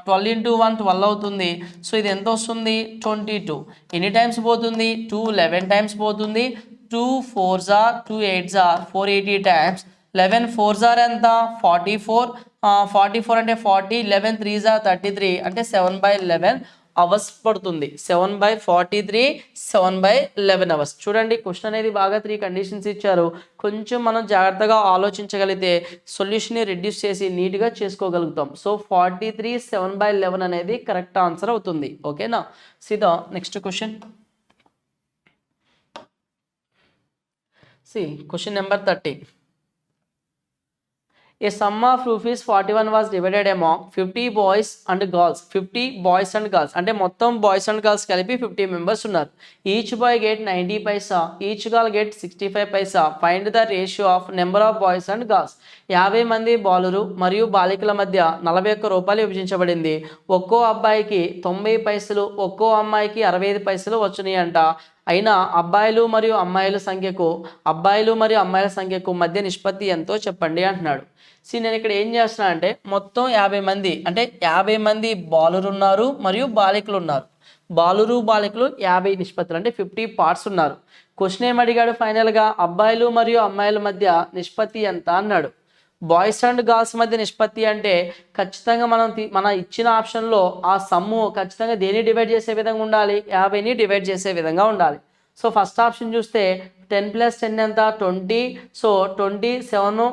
12 × 1 12 అవుతుంది. సో ఇది ఎంత వస్తుంది 22. ఎన్ని టైమ్స్ పోతుంది 2 11 టైమ్స్ పోతుంది. 2 4s are 2 8s are 480 times. 11 4s are ఎంత 44. 44 అంటే 40, 11 3s ఆర్ 33 అంటే 7/11 అవర్స్ పడుతుంది. 7/43 7/11 అవర్స్. చూడండి క్వశ్చన్ అనేది బాగా 3 కండిషన్స్ ఇచ్చారు. కొంచెం మనం జాగ్రత్తగా ఆలోచించగలిగితే సొల్యూషన్ని రెడ్యూస్ చేసి నీట్గా చేసుకోగలుగుతాం. సో 43 7/11 అనేది కరెక్ట్ ఆన్సర్ అవుతుంది. ఓకేనా. సీదా next question. Question number 30. A sum of rupees 41 was divided among 50 boys and girls. 50 boys and girls అంటే మొత్తం బాయ్స్ అండ్ గర్ల్స్ కలిపి 50 మెంబర్స్ ఉన్నారు. Each boy get 90 paisa, each girl get 65 paisa. Find the ratio of number of boys and girls. 50 మంది బాలురు మరియు బాలికల మధ్య 41 రూపాయలు విభజించబడింది. ఒక్కో అబ్బాయికి 90 పైసలు, ఒక్కో అమ్మాయికి 65 పైసలు వచ్చినాయి అంట. అయినా అబ్బాయిలు మరియు అమ్మాయిల సంఖ్యకు మధ్య నిష్పత్తి ఎంతో చెప్పండి అంటున్నాడు. నేను ఇక్కడ ఏం చేస్తున్నా అంటే మొత్తం 50 మంది అంటే 50 మంది బాలురు ఉన్నారు మరియు బాలికలు ఉన్నారు. బాలురు బాలికలు 50 నిష్పత్తులు అంటే 50 పార్ట్స్ ఉన్నారు. క్వశ్చన్ ఏమడిగాడు ఫైనల్గా, అబ్బాయిలు మరియు అమ్మాయిల మధ్య నిష్పత్తి ఎంత అన్నాడు. బాయ్స్ అండ్ గర్ల్స్ మధ్య నిష్పత్తి అంటే ఖచ్చితంగా మన ఇచ్చిన ఆప్షన్లో ఆ సమ్ము ఖచ్చితంగా దేన్ని డివైడ్ చేసే విధంగా ఉండాలి, 50ని డివైడ్ చేసే విధంగా ఉండాలి. సో ఫస్ట్ ఆప్షన్ చూస్తే 10 + 10 ఎంత 20. సో 20 7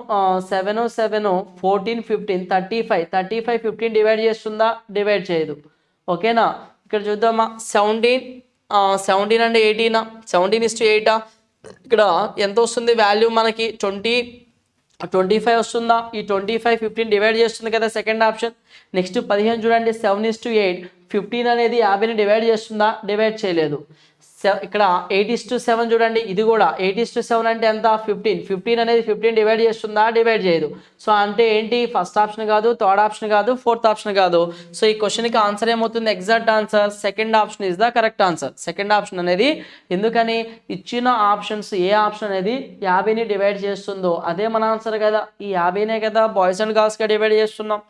7 7 14 15 35 15 డివైడ్ చేస్తుందా, డివైడ్ చేయదు. ఓకేనా. ఇక్కడ చూద్దామా 17 అంటే 18, 17:8. ఇక్కడ ఎంత వస్తుంది వాల్యూ మనకి 25 వస్తుందా. ఈ 25 15 డివైడ్ చేస్తుంది కదా సెకండ్ ఆప్షన్. నెక్స్ట్ 15 చూడండి 7:8. 15 అనేది 50ని డివైడ్ చేస్తుందా, డివైడ్ చేయలేదు. ఇక్కడ 8:7 చూడండి, ఇది కూడా 8:7 అంటే ఎంత 15 అనేది 15 డివైడ్ చేస్తుందా, డివైడ్ చేయదు. సో అంటే ఏంటి, ఫస్ట్ ఆప్షన్ కాదు, థర్డ్ ఆప్షన్ కాదు, ఫోర్త్ ఆప్షన్ కాదు. సో ఈ క్వశ్చన్కి ఆన్సర్ ఏమవుతుంది, exact answer second option is the correct answer. Second option అనేది, ఎందుకని ఇచ్చిన ఆప్షన్స్ ఏ ఆప్షన్ అనేది 50ని డివైడ్ చేస్తుందో అదే మన ఆన్సర్ కదా. ఈ 50నే కదా బాయ్స్ అండ్ గర్ల్స్గా డివైడ్ చేస్తున్నాం.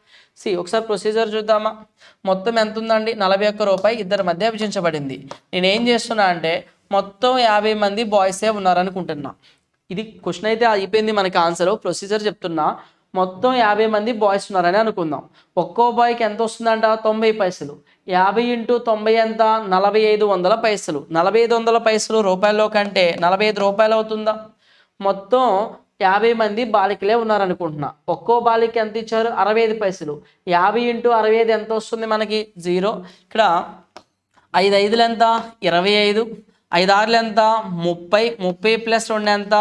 ఒకసారి ప్రొసీజర్ చూద్దామా. మొత్తం ఎంత ఉందండి 41 రూపాయి ఇద్దరి మధ్య విభజించబడింది. నేను ఏం చేస్తున్నా అంటే మొత్తం 50 మంది బాయ్సే ఉన్నారనుకుంటున్నా. ఇది క్వశ్చన్ అయితే అయిపోయింది, మనకి ఆన్సర్. ప్రొసీజర్ చెప్తున్నా. మొత్తం 50 మంది బాయ్స్ ఉన్నారని అనుకుందాం. ఒక్కో బాయ్కి ఎంత వస్తుందంట 90 పైసలు. 50 × 90 ఎంత 4500 పైసలు. 4500 పైసలు రూపాయల్లో కంటే 45 రూపాయలు అవుతుందా. మొత్తం 50 మంది బాలికలే ఉన్నారనుకుంటున్నా. ఒక్కో బాలిక ఎంత ఇచ్చారు 65 పైసలు. 50 × 65 ఎంత వస్తుంది మనకి 0. ఇక్కడ 5 5లు ఎంత 25, 5 6లు ఎంత 30, 30 + 2 ఎంత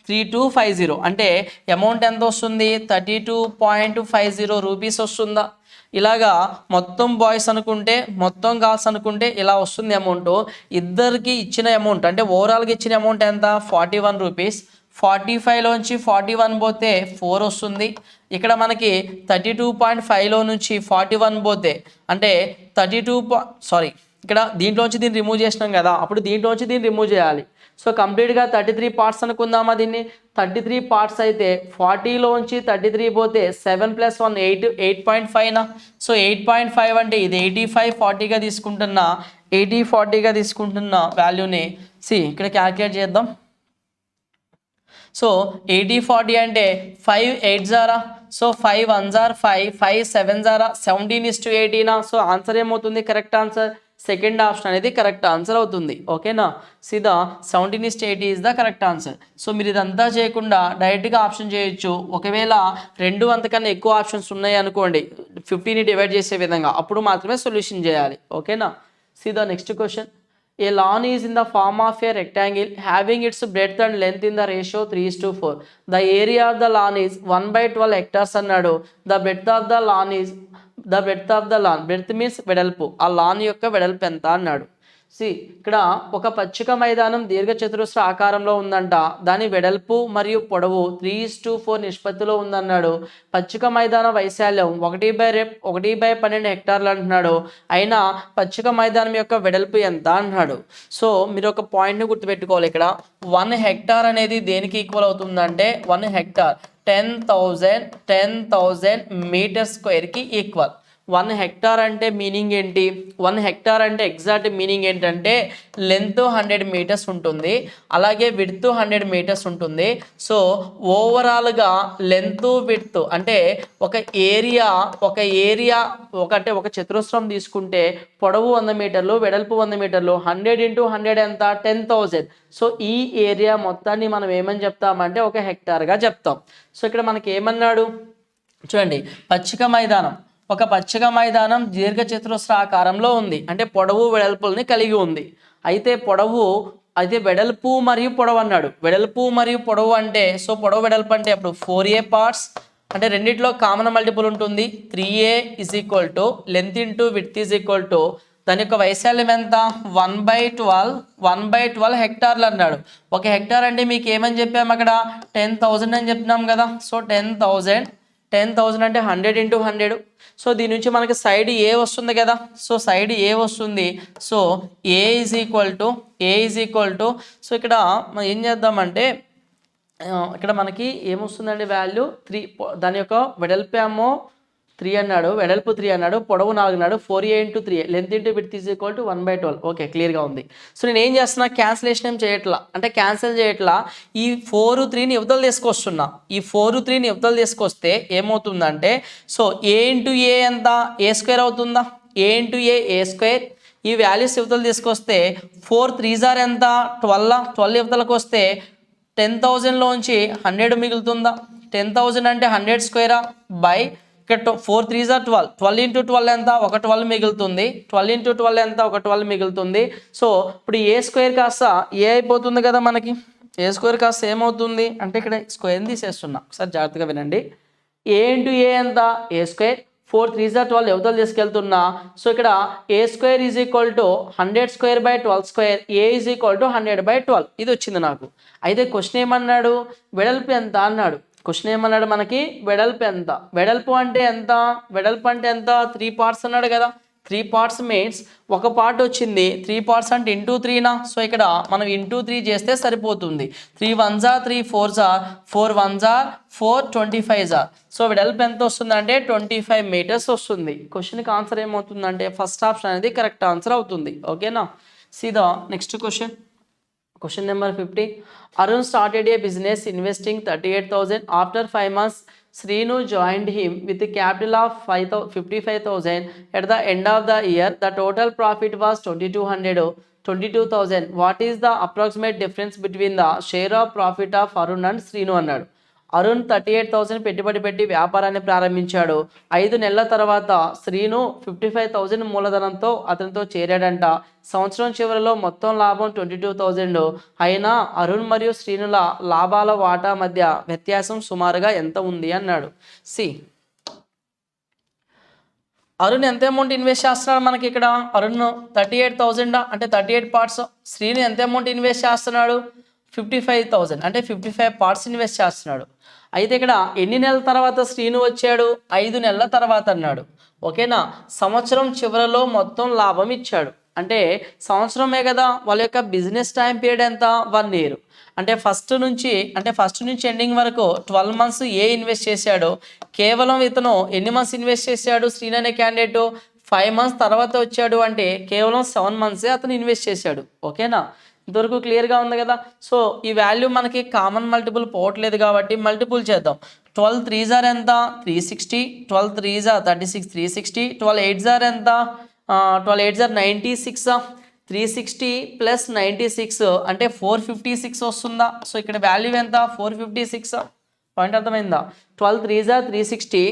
3250. అంటే అమౌంట్ ఎంత వస్తుంది 32.50 రూపీస్ వస్తుందా. ఇలాగా మొత్తం బాయ్స్ అనుకుంటే, మొత్తం గర్ల్స్ అనుకుంటే ఇలా వస్తుంది అమౌంట్. ఇద్దరికి ఇచ్చిన అమౌంట్ అంటే ఓవరాల్గా ఇచ్చిన అమౌంట్ ఎంత 41 రూపీస్. 45లోంచి 41 పోతే 4 వస్తుంది. ఇక్కడ మనకి 32.5లో నుంచి 41 పోతే అంటే ఇక్కడ దీంట్లోంచి దీన్ని రిమూవ్ చేసినాం కదా, అప్పుడు దీంట్లోంచి దీన్ని రిమూవ్ చేయాలి. సో కంప్లీట్గా 33 పార్ట్స్ అనుకుందామా దీన్ని. 33 పార్ట్స్ అయితే 40లోంచి 33 పోతే 7 + 1 8, 8.5నా. సో 8.5 అంటే ఇది 85 40గా తీసుకుంటున్నా, 80 40గా తీసుకుంటున్న వాల్యూని ఇక్కడ క్యాల్కులేట్ చేద్దాం. సో 80 40 అంటే 5 8s are, so 5 1s are 5, 5 7s are 17:18. So answer ఏమవుతుంది, కరెక్ట్ ఆన్సర్ సెకండ్ ఆప్షన్ అనేది కరెక్ట్ ఆన్సర్ అవుతుంది. ఓకేనా. సీదా 17:80 is the correct answer. So మీరు ఇదంతా చేయకుండా డైరెక్ట్గా ఆప్షన్ చేయొచ్చు. ఒకవేళ 2 అంతకన్నా ఎక్కువ ఆప్షన్స్ ఉన్నాయి అనుకోండి 50ని డివైడ్ చేసే విధంగా, అప్పుడు మాత్రమే సొల్యూషన్ చేయాలి. ఓకేనా. సీదా next question. A lawn is in the form of a rectangle having its breadth and length in the ratio 3:4. The area of the lawn is 1/12 hectares అన్నాడు. The breadth of the lawn breadth means వెడల్పు. ఆ lawn యొక్క వెడల్పు ఎంత అన్నాడు. ఇక్కడ ఒక పచ్చిక మైదానం దీర్ఘచతురస్ర ఆకారంలో ఉందంట, దాని వెడల్పు మరియు పొడవు 3:4 నిష్పత్తిలో ఉందన్నాడు. పచ్చిక మైదానం వైశాల్యం 1/12 హెక్టార్లు అంటున్నాడు. అయినా పచ్చిక మైదానం యొక్క వెడల్పు ఎంత అన్నాడు. సో మీరు ఒక పాయింట్ని గుర్తుపెట్టుకోవాలి. ఇక్కడ 1 హెక్టార్ అనేది దేనికి ఈక్వల్ అవుతుందంటే 1 హెక్టార్ 10,000 మీటర్ స్క్వేర్కి ఈక్వల్. 1 హెక్టార్ అంటే మీనింగ్ ఏంటి? 1 హెక్టార్ అంటే ఎగ్జాక్ట్ మీనింగ్ ఏంటంటే లెంత్ 100 మీటర్స్ ఉంటుంది, అలాగే విడ్త్ 100 మీటర్స్ ఉంటుంది. సో ఓవరాల్గా లెంత్ విడ్త్ అంటే ఒక ఏరియా అంటే ఒక చతురస్రం తీసుకుంటే పొడవు 100 మీటర్లు, వెడల్పు 100 మీటర్లు, 100 × 100 ఎంత? 10,000. సో ఈ ఏరియా మొత్తాన్ని మనం ఏమని చెప్తామంటే ఒక హెక్టార్గా చెప్తాం. సో ఇక్కడ మనకి ఏమన్నాడు చూడండి, ఒక పచ్చిక మైదానం దీర్ఘచతురస్ర ఆకారంలో ఉంది, అంటే పొడవు వెడల్పుల్ని కలిగి ఉంది. అయితే వెడల్పు మరియు పొడవు అన్నాడు. వెడల్పు మరియు పొడవు అంటే సో పొడవు వెడల్పు అంటే అప్పుడు 4a పార్ట్స్ అంటే రెండిట్లో కామన్ మల్టిపుల్ ఉంటుంది. 3a = లెంత్ ఇంటూ విడ్త్ దాని యొక్క వైశాల్యం ఎంత? 1/12 హెక్టార్లు అన్నాడు. ఒక హెక్టార్ అంటే మీకు ఏమని చెప్పాము అక్కడ? 10,000 అని చెప్పినాం కదా. సో 10,000 అంటే 100 × 100. సో దీని నుంచి మనకి సైడ్ ఏ వస్తుంది కదా. సో సైడ్ ఏ వస్తుంది. So A is equal to so ఇక్కడ మనం ఏం చేద్దామంటే ఇక్కడ మనకి ఏమొస్తుందండి వాల్యూ 3. దాని యొక్క వెడల్పు ఏమో 3 అన్నాడు, వెడల్పు 3 అన్నాడు, పొడవు 4 అన్నాడు. 4a × 3a length into width = 1/12. Okay, క్లియర్గా ఉంది. సో నేను ఏం చేస్తున్నా, క్యాన్సిలేషన్ ఏం చేయట్లా, అంటే క్యాన్సిల్ చేయట్లా. ఈ 4 3ని ఇవతలు తీసుకొస్తున్నా. ఈ 4 3ని ఇవతలు తీసుకొస్తే ఏమవుతుందంటే సో a × a ఎంత? a² అవుతుందా? a × a² ఈ వాల్యూస్ ఇవతలు తీసుకొస్తే 4 3s ఎంత? 12 ఇవతలకు వస్తే 10,000లోంచి 100 మిగులుతుందా? 10,000 అంటే 100² బై ఇక్కడ 4 3s 12. 12 × 12 ఎంత? ఒక 12 మిగులుతుంది. 12 × 12 ఎంత? ఒక 12 మిగులుతుంది. సో ఇప్పుడు a² కాస్త ఏ అయిపోతుంది కదా మనకి. a² కాస్త ఏమవుతుంది అంటే ఇక్కడ స్క్వేర్ని తీసేస్తున్నా, ఒకసారి జాగ్రత్తగా వినండి. a × a ఎంత? a². 4 3s 12 ఎవతలు తీసుకెళ్తున్నా. సో ఇక్కడ a² = 100² / 12². a = 100/12. ఇది వచ్చింది నాకు. అయితే క్వశ్చన్ ఏమన్నాడు? వెడల్పు ఎంత అన్నాడు. క్వశ్చన్ ఏమన్నాడు మనకి? వెడల్పు ఎంత? వెడల్పు అంటే ఎంత? 3 పార్ట్స్ అన్నాడు కదా. 3 పార్ట్స్ మీన్స్ ఒక పార్ట్ వచ్చింది, 3 పార్ట్స్ అంటే ఇంటూ 3నా. సో ఇక్కడ మనం ఇంటూ 3 చేస్తే సరిపోతుంది. 3 1s 3 4s 4 1s 4 25s. So వెడల్పు ఎంత వస్తుంది అంటే 25 మీటర్స్ వస్తుంది. క్వశ్చన్కి ఆన్సర్ ఏమవుతుందంటే ఫస్ట్ ఆప్షన్ అనేది కరెక్ట్ ఆన్సర్ అవుతుంది. ఓకేనా. See the next question. Question number 50. Arun started a business investing 38,000. After 5 months, Srinu joined him with a capital of 55,000. At the end of the year, the total profit was 22,000. What is the approximate difference between the share of profit of Arun and Srinu అన్నాడు. అరుణ్ 38,000 పెట్టుబడి పెట్టి వ్యాపారాన్ని ప్రారంభించాడు. 5 నెలల తర్వాత శ్రీను 55,000 మూలధనంతో అతనితో చేరాడంట. సంవత్సరం చివరిలో మొత్తం లాభం 22,000. అయినా అరుణ్ మరియు శ్రీనుల లాభాల వాటా మధ్య వ్యత్యాసం సుమారుగా ఎంత ఉంది అన్నాడు. అరుణ్ ఎంత అమౌంట్ ఇన్వెస్ట్ చేస్తున్నాడు మనకి ఇక్కడ? అరుణ్ 38,000 అంటే 38 పార్ట్స్. శ్రీను ఎంత అమౌంట్ ఇన్వెస్ట్ చేస్తున్నాడు? 55,000 అంటే 55 పార్ట్స్ ఇన్వెస్ట్ చేస్తున్నాడు. అయితే ఇక్కడ ఎన్ని నెలల తర్వాత శ్రీను వచ్చాడు? 5 నెలల తర్వాత అన్నాడు. ఓకేనా. సంవత్సరం చివరిలో మొత్తం లాభం ఇచ్చాడు. అంటే సంవత్సరమే కదా. వాళ్ళ యొక్క బిజినెస్ టైం పీరియడ్ ఎంత? 1 year. అంటే ఫస్ట్ నుంచి ఎండింగ్ వరకు 12 months ఇన్వెస్ట్ చేశాడు. కేవలం ఇతను ఎన్ని మంత్స్ ఇన్వెస్ట్ చేశాడు? శ్రీను అనే క్యాండిడేట్ 5 months తర్వాత వచ్చాడు అంటే కేవలం 7 months అతను ఇన్వెస్ట్ చేశాడు. ఓకేనా. ఇంతవరకు క్లియర్గా ఉంది కదా. సో ఈ వాల్యూ మనకి కామన్ మల్టిపుల్ పోవట్లేదు కాబట్టి మల్టిపుల్ చేద్దాం. 12 3s ఎంత? 360. 12 3s 36 360. 12 8s ఎంత? 12 8s 96. 360 + 96 అంటే 456 వస్తుందా? సో ఇక్కడ వాల్యూ ఎంత? 456. పాయింట్ అర్థమైందా? 12 3s 360.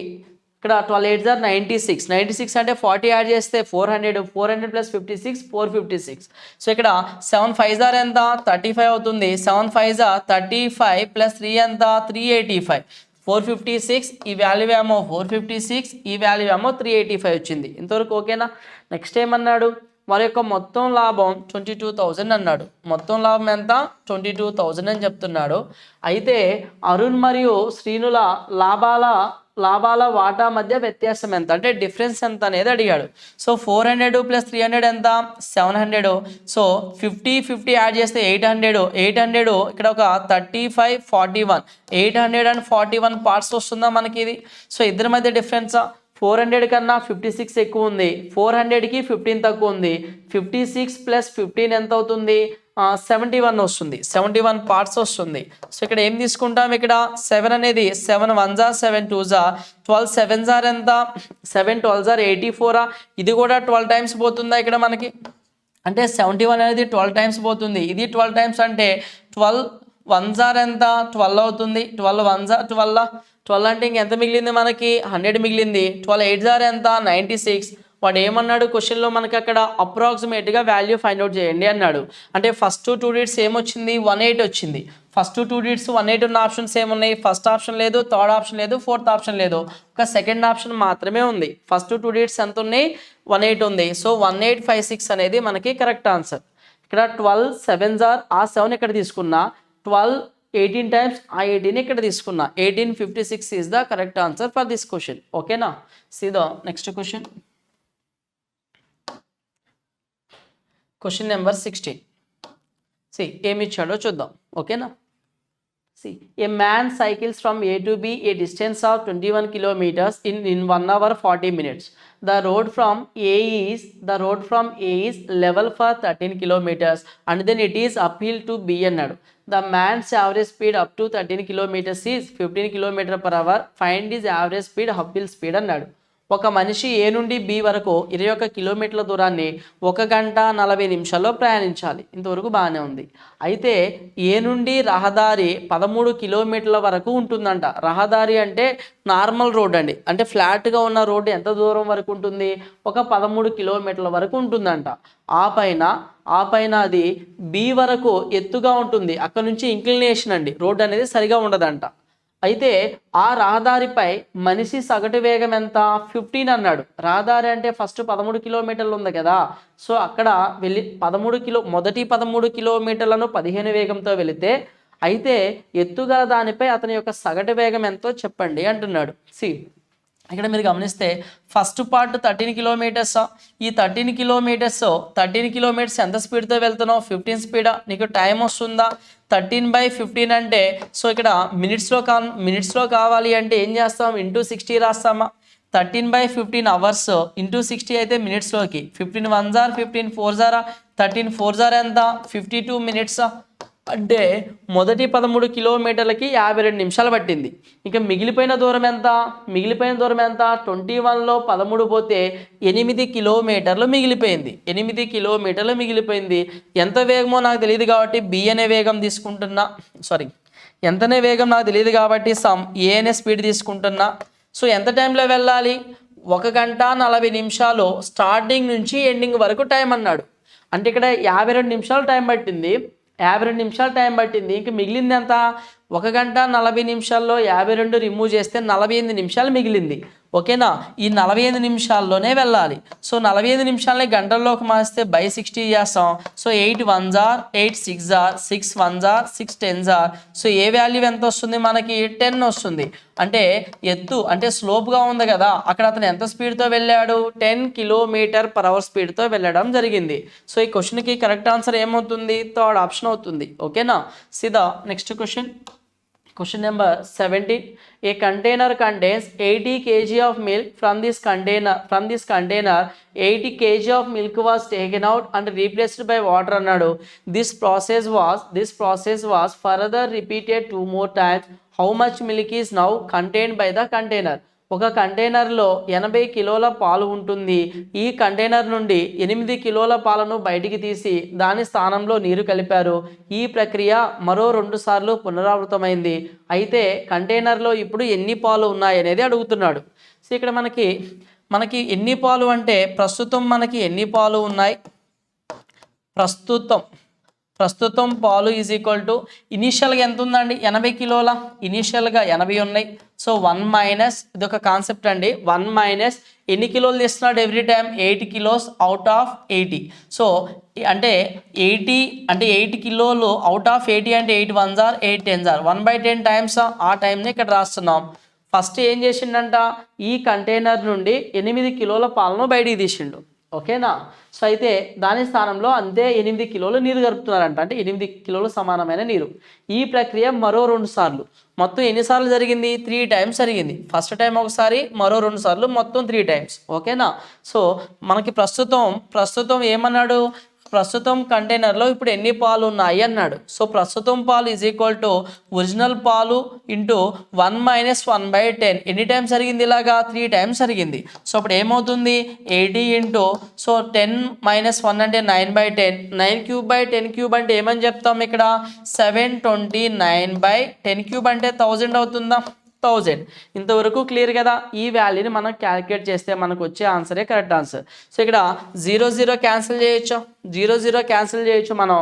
ఇక్కడ 12 8s 96. 96 అంటే 40 యాడ్ చేస్తే 400. 400 + 56 456. సో ఇక్కడ 7 5s ఎంత? 35 అవుతుంది. 7 5s 35 + 3 ఎంత? 385. 456. ఈ వాల్యూ ఏమో 456, ఈ వాల్యూ ఏమో 385 వచ్చింది. ఇంతవరకు ఓకేనా. నెక్స్ట్ ఏమన్నాడు? వారి యొక్క మొత్తం లాభం 22,000 అన్నాడు. మొత్తం లాభం ఎంత? 22,000 అని చెప్తున్నాడు. అయితే అరుణ్ మరియు శ్రీనుల లాభాల వాటా మధ్య వ్యత్యాసం ఎంత, అంటే డిఫరెన్స్ ఎంత అనేది అడిగాడు. సో 400 + 300 ఎంత? 700. సో 50 యాడ్ చేస్తే 800 ఇక్కడ ఒక 35 41 841 పార్ట్స్ వస్తుందా మనకి ఇది? సో ఇద్దరి మధ్య డిఫరెన్స్ 400 కన్నా 56 ఎక్కువ ఉంది, 400కి 15 తక్కువ ఉంది. 56 + 15 ఎంత అవుతుంది? 71 వస్తుంది. 71 పార్ట్స్ వస్తుంది. సో ఇక్కడ ఏం తీసుకుంటాం? ఇక్కడ 7 అనేది 7 1 జా 7 2 జా 12 7 జార్ ఎంత? 7 12 జార్ 84. ఇది కూడా 12 టైమ్స్ పోతుందా ఇక్కడ మనకి? అంటే 71 అనేది 12 టైమ్స్ పోతుంది. ఇది 12 టైమ్స్ అంటే 12 1 జార్ ఎంత? 12 అవుతుంది. 12 1 జా 12 అంటే ఇంకెంత మిగిలింది మనకి? 100 మిగిలింది. 12 8 జార్ ఎంత? 96. వాడు ఏమన్నాడు క్వశ్చన్లో మనకి అక్కడ అప్రాక్సిమేట్గా వాల్యూ ఫైండ్ అవుట్ చేయండి అన్నాడు. అంటే ఫస్ట్ 2 డిజిట్స్ ఏమొచ్చింది? 18 వచ్చింది. ఫస్ట్ 2 డిజిట్స్ 18 ఉన్న ఆప్షన్స్ ఏమున్నాయి? ఫస్ట్ ఆప్షన్ లేదు, థర్డ్ ఆప్షన్ లేదు, ఫోర్త్ ఆప్షన్ లేదు, ఒక సెకండ్ ఆప్షన్ మాత్రమే ఉంది. ఫస్ట్ 2 డిజిట్స్ ఎంత ఉన్నాయి? 18 ఉంది. సో 1856 అనేది మనకి కరెక్ట్ ఆన్సర్. ఇక్కడ 12 7 జార్ ఆ 7 ఇక్కడ తీసుకున్నా, 12 18 టైమ్స్ ఆ 18 ఇక్కడ తీసుకున్నా. 1856 is the correct answer for this question. ఓకేనా? See the next question. Question number 16. See ఏమి ఇచ్చాడో చూద్దాం. ఓకేనా? See a man cycles from A to B a distance of 21 kilometers in 1 hour 40 minutes. The road from A is level for 13 kilometers and then it is uphill to B అన్నాడు. The man's average speed up to 13 kilometers is 15 km/h. Find his average speed uphill speed అన్నాడు. ఒక మనిషి ఏ నుండి B వరకు 21 కిలోమీటర్ల దూరాన్ని 1 గంట 40 నిమిషాల్లో ప్రయాణించాలి. ఇంతవరకు బాగానే ఉంది. అయితే ఏ నుండి రహదారి 13 కిలోమీటర్ల వరకు ఉంటుందంట. రహదారి అంటే నార్మల్ రోడ్ అండి, అంటే ఫ్లాట్గా ఉన్న రోడ్డు ఎంత దూరం వరకు ఉంటుంది? ఒక 13 కిలోమీటర్ల వరకు ఉంటుందంట. ఆ పైన అది బి వరకు ఎత్తుగా ఉంటుంది. అక్కడ నుంచి ఇంక్లినేషన్ అండి, రోడ్ అనేది సరిగా ఉండదంట. అయితే ఆ రహదారిపై మనిషి సగటు వేగం ఎంత? 15 అన్నాడు. రహదారి అంటే ఫస్ట్ 13 కిలోమీటర్లు ఉంది కదా. సో అక్కడ వెళ్ళి మొదటి 13 కిలోమీటర్లను 15 వేగంతో వెళితే, అయితే ఎత్తుగల దానిపై అతని యొక్క సగటు వేగం ఎంతో చెప్పండి అంటున్నాడు. సి ఇక్కడ మీరు గమనిస్తే ఫస్ట్ పార్ట్ 13 కిలోమీటర్స్. ఈ 13 కిలోమీటర్స్ ఎంత స్పీడ్తో వెళ్తున్నావు? 15 స్పీడా? నీకు టైం వస్తుందా? 13/15 అంటే సో ఇక్కడ మినిట్స్లో కావాలి అంటే ఏం చేస్తాం? ఇంటూ 60 రాస్తామా? 13/15 అవర్స్ ఇంటూ 60 అయితే మినిట్స్లోకి 15 1 జార్ 15 4 జారా 13 4 జార్ ఎంత? 52 మినిట్సా? అంటే మొదటి 13 కిలోమీటర్లకి 52 నిమిషాలు పట్టింది. ఇంకా మిగిలిపోయిన దూరం ఎంత? 21లో 13 పోతే 8 కిలోమీటర్లు మిగిలిపోయింది. 8 కిలోమీటర్లు మిగిలిపోయింది. ఎంత వేగమో నాకు తెలియదు కాబట్టి బి అనే వేగం తీసుకుంటున్నా. ఎంతనే వేగం నాకు తెలియదు కాబట్టి ఏ అనే స్పీడ్ తీసుకుంటున్నా. సో ఎంత టైంలో వెళ్ళాలి? 1 గంట 40 నిమిషాలు స్టార్టింగ్ నుంచి ఎండింగ్ వరకు టైం అన్నాడు. అంటే ఇక్కడ 52 నిమిషాలు టైం పట్టింది. 52 నిమిషాలు టైం పట్టింది. ఇంక మిగిలింది ఎంత? 1 గంట 40 నిమిషాల్లో 52 రిమూవ్ చేస్తే 48 నిమిషాలు మిగిలింది. ఓకేనా? ఈ 48 నిమిషాల్లోనే వెళ్ళాలి. సో 48 నిమిషాలని గంటల్లోకి మార్స్తే by60 చేస్తాం. సో 8 1 జార్ 8 6 జార్ 6 1 జార్ 6 10 జార్. సో ఏ వాల్యూ ఎంత వస్తుంది మనకి? 10 వస్తుంది. అంటే ఎత్తు అంటే స్లోప్గా ఉంది కదా, అక్కడ అతను ఎంత స్పీడ్తో వెళ్ళాడు? 10 km/h స్పీడ్తో వెళ్ళడం జరిగింది. సో ఈ క్వశ్చన్కి కరెక్ట్ ఆన్సర్ ఏమవుతుంది? థర్డ్ ఆప్షన్ అవుతుంది. ఓకేనా? సీదా next question. Question number 17. A container contains 80 kg of milk. From this container 80 kg of milk was taken out and replaced by water అన్నాడు. This process was further repeated 2 more times. How much milk is now contained by the container? ఒక కంటైనర్లో 80 కిలోల పాలు ఉంటుంది. ఈ container నుండి 8 కిలోల పాలను బయటికి తీసి దాని స్థానంలో నీరు కలిపారు. ఈ ప్రక్రియ మరో 2 సార్లు పునరావృతమైంది. అయితే కంటైనర్లో ఇప్పుడు ఎన్ని పాలు ఉన్నాయి అనేది అడుగుతున్నాడు. సో ఇక్కడ మనకి ఎన్ని పాలు అంటే ప్రస్తుతం మనకి ఎన్ని పాలు ఉన్నాయి? ప్రస్తుతం ప్రస్తుతం పాలు ఈజ్ ఈక్వల్ టు ఇనీషియల్గా ఎంత ఉందండి 80 కిలోల, ఇనీషియల్గా 80 ఉన్నాయి. సో 1 మైనస్, ఇది ఒక కాన్సెప్ట్ అండి, 1 మైనస్ ఎన్ని కిలోలు తీస్తున్నాడు every time, 8 kilos out of 80. So అంటే 80 అంటే 8 కిలోలు అవుట్ ఆఫ్ 80 అంటే 8 1s are 8 10s are 1/10 times ఆ టైంని ఇక్కడ రాస్తున్నాం. ఫస్ట్ ఏం చేసిండంట, ఈ కంటైనర్ నుండి 8 కిలోల పాలను బయటికి తీసిండు. ఓకేనా. సో అయితే దాని స్థానంలో అంతే 8 కిలోలు నీరు కలుపుతున్నారంట, అంటే 8 కిలోలు సమానమైన నీరు. ఈ ప్రక్రియ మరో 2 సార్లు, మొత్తం ఎన్నిసార్లు జరిగింది, 3 టైమ్స్ జరిగింది. ఫస్ట్ టైం ఒకసారి, మరో 2 సార్లు, మొత్తం 3 టైమ్స్. ఓకేనా. సో మనకి ప్రస్తుతం ఏమన్నాడు, ప్రస్తుతం కంటైనర్లో ఇప్పుడు ఎన్ని పాలు ఉన్నాయి అన్నాడు. సో ప్రస్తుతం పాలు ఈజ్ ఈక్వల్ టు ఒరిజినల్ పాలు ఇంటూ 1 మైనస్ 1/10. ఎన్ని టైమ్స్ జరిగింది ఇలాగా, 3 టైమ్స్ జరిగింది. సో అప్పుడు ఏమవుతుంది, 80 ఇంటూ, సో 10 మైనస్ 1 అంటే 9/10, 9³ అంటే ఏమని చెప్తాం ఇక్కడ, 729/10³ అంటే 1000 అవుతుందా, 1000. ఇంతవరకు క్లియర్ కదా. ఈ వాల్యూని మనం క్యాలిక్యులేట్ చేస్తే మనకు వచ్చే ఆన్సరే కరెక్ట్ ఆన్సర్. సో ఇక్కడ 0 0 క్యాన్సిల్ చేయొచ్చు, 0 0 క్యాన్సిల్ చేయొచ్చు. మనం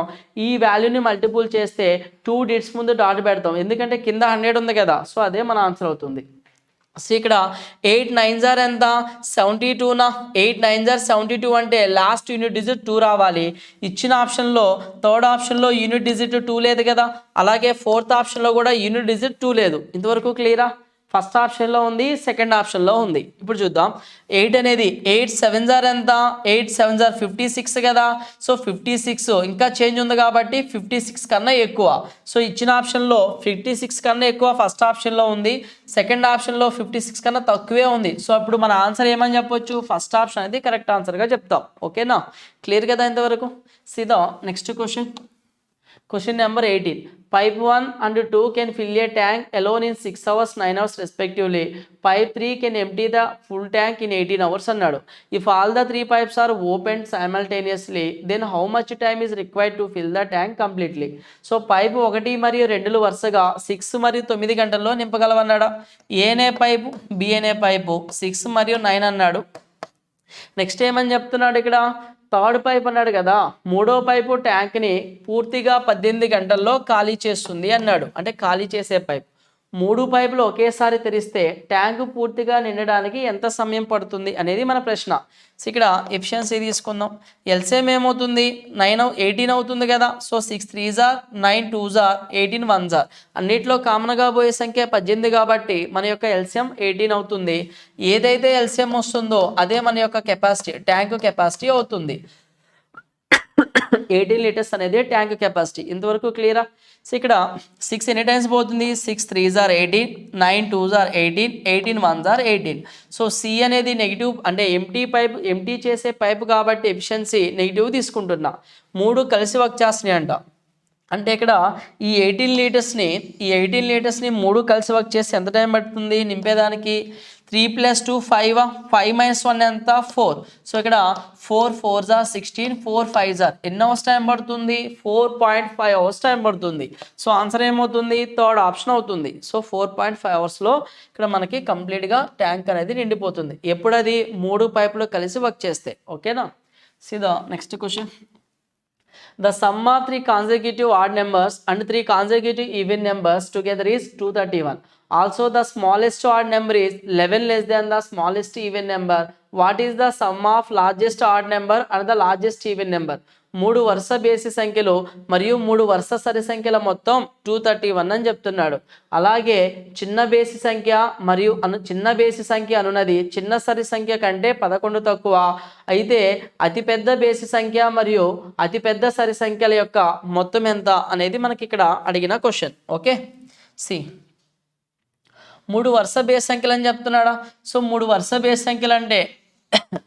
ఈ వాల్యూని మల్టిపుల్ చేస్తే 2 డిజిట్స్ ముందు డాట్ పెడతాం, ఎందుకంటే కింద 100 ఉంది కదా. సో అదే మన ఆన్సర్ అవుతుంది. సో ఇక్కడ 8 9s are ఎంత, 72నా, 8 9s are 72 అంటే లాస్ట్ యూనిట్ డిజిట్ 2 రావాలి. ఇచ్చిన ఆప్షన్లో థర్డ్ ఆప్షన్లో యూనిట్ డిజిట్ 2 లేదు కదా, అలాగే ఫోర్త్ ఆప్షన్లో కూడా యూనిట్ డిజిట్ 2 లేదు. ఇంతవరకు క్లియరా. ఫస్ట్ ఆప్షన్లో ఉంది, సెకండ్ ఆప్షన్లో ఉంది. ఇప్పుడు చూద్దాం, 8 అనేది 8 7s are ఎంత, 8 7s are 56 కదా. సో 56 ఇంకా చేంజ్ ఉంది కాబట్టి 56 కన్నా ఎక్కువ. సో ఇచ్చిన ఆప్షన్లో 56 కన్నా ఎక్కువ ఫస్ట్ ఆప్షన్లో ఉంది, సెకండ్ ఆప్షన్లో 56 కన్నా తక్కువే ఉంది. సో అప్పుడు మన ఆన్సర్ ఏమని చెప్పొచ్చు, ఫస్ట్ ఆప్షన్ అనేది కరెక్ట్ ఆన్సర్గా చెప్తాం. ఓకేనా, క్లియర్ కదా ఇంతవరకు. సీదా next question. Question number 18. Pipe 1 and 2 can fill a tank alone in 6 hours, 9 hours respectively. Pipe 3 can empty the full tank in 18 hours అన్నాడు. If all the 3 pipes are opened simultaneously, then how much time is required to fill the tank completely? So pipe 1 మరియు 2 వరుసగా 6 మరియు 9 గంటల్లో నింపగలవన్నాడు. ఏ అనే pipe, B అనే pipe 6 మరియు 9 అన్నాడు. Next ఏమని చెప్తున్నాడు ఇక్కడ, థర్డ్ పైప్ అన్నాడు కదా, మూడో పైపు ట్యాంక్ని పూర్తిగా 18 గంటల్లో ఖాళీ చేస్తుంది అన్నాడు. అంటే ఖాళీ చేసే పైప్. 3 పైపులు ఒకేసారి తెరిస్తే ట్యాంక్ పూర్తిగా నిండడానికి ఎంత సమయం పడుతుంది అనేది మన ప్రశ్న. సో ఇక్కడ ఎఫిషియన్సీ తీసుకుందాం. ఎల్సిఎం ఏమవుతుంది, 18 అవుతుంది కదా. So 6 3s are 9 2s are 18 1s are. అన్నిట్లో కామన్గా పోయే సంఖ్య 18 కాబట్టి మన యొక్క ఎల్సిఎం 18 అవుతుంది. ఏదైతే ఎల్సిఎం వస్తుందో అదే మన యొక్క కెపాసిటీ, ట్యాంక్ కెపాసిటీ అవుతుంది. 18 లీటర్స్ అనేది ట్యాంక్ కెపాసిటీ. ఇంతవరకు క్లియరా. సో ఇక్కడ 6 ఎన్ని టైమ్స్ పోతుంది, 6 3s are 18, 9 2s are 18, 18 1s are 18. So C అనేది నెగిటివ్, అంటే ఎంటీ చేసే పైపు కాబట్టి ఎఫిషియన్సీ నెగిటివ్ తీసుకుంటున్నా. 3 కలిసి వర్క్ చేస్తున్నాయి అంట. అంటే ఇక్కడ ఈ 18 లీటర్స్ని 3 కలిసి వర్క్ చేసి ఎంత టైం పడుతుంది నింపేదానికి, 3 + 2 5, 5 - 1 ఎంత, 4. సో ఇక్కడ 4 4s are 16, 4 5s are ఎన్ని అవర్స్ టైం పడుతుంది, 4.5 అవర్స్ టైం పడుతుంది. సో ఆన్సర్ ఏమవుతుంది, థర్డ్ ఆప్షన్ అవుతుంది. సో 4.5 అవర్స్లో ఇక్కడ మనకి కంప్లీట్గా ట్యాంక్ అనేది నిండిపోతుంది. ఎప్పుడు అది 3 పైపులు కలిసి వర్క్ చేస్తే. ఓకేనా. సీదా next question. The sum of 3 consecutive odd numbers and 3 consecutive even numbers together is 231. Also the smallest odd number is 11 less than the smallest even number. What is the sum of largest odd number and the largest even number? 3 వరుస బేసి సంఖ్యలు మరియు 3 వరుస సరి సంఖ్యల మొత్తం 231 అని చెప్తున్నాడు. అలాగే చిన్న బేసి సంఖ్య మరియు చిన్న బేసి సంఖ్య అనున్నది చిన్న సరి సంఖ్య కంటే 11 తక్కువ. అయితే అతిపెద్ద బేసి సంఖ్య మరియు అతిపెద్ద సరి సంఖ్యల యొక్క మొత్తం ఎంత అనేది మనకి ఇక్కడ అడిగిన క్వశ్చన్. ఓకే. సి 3 వరుస బేసి సంఖ్యలు అని చెప్తున్నాడా. సో 3 వరుస బేసి సంఖ్యలు అంటే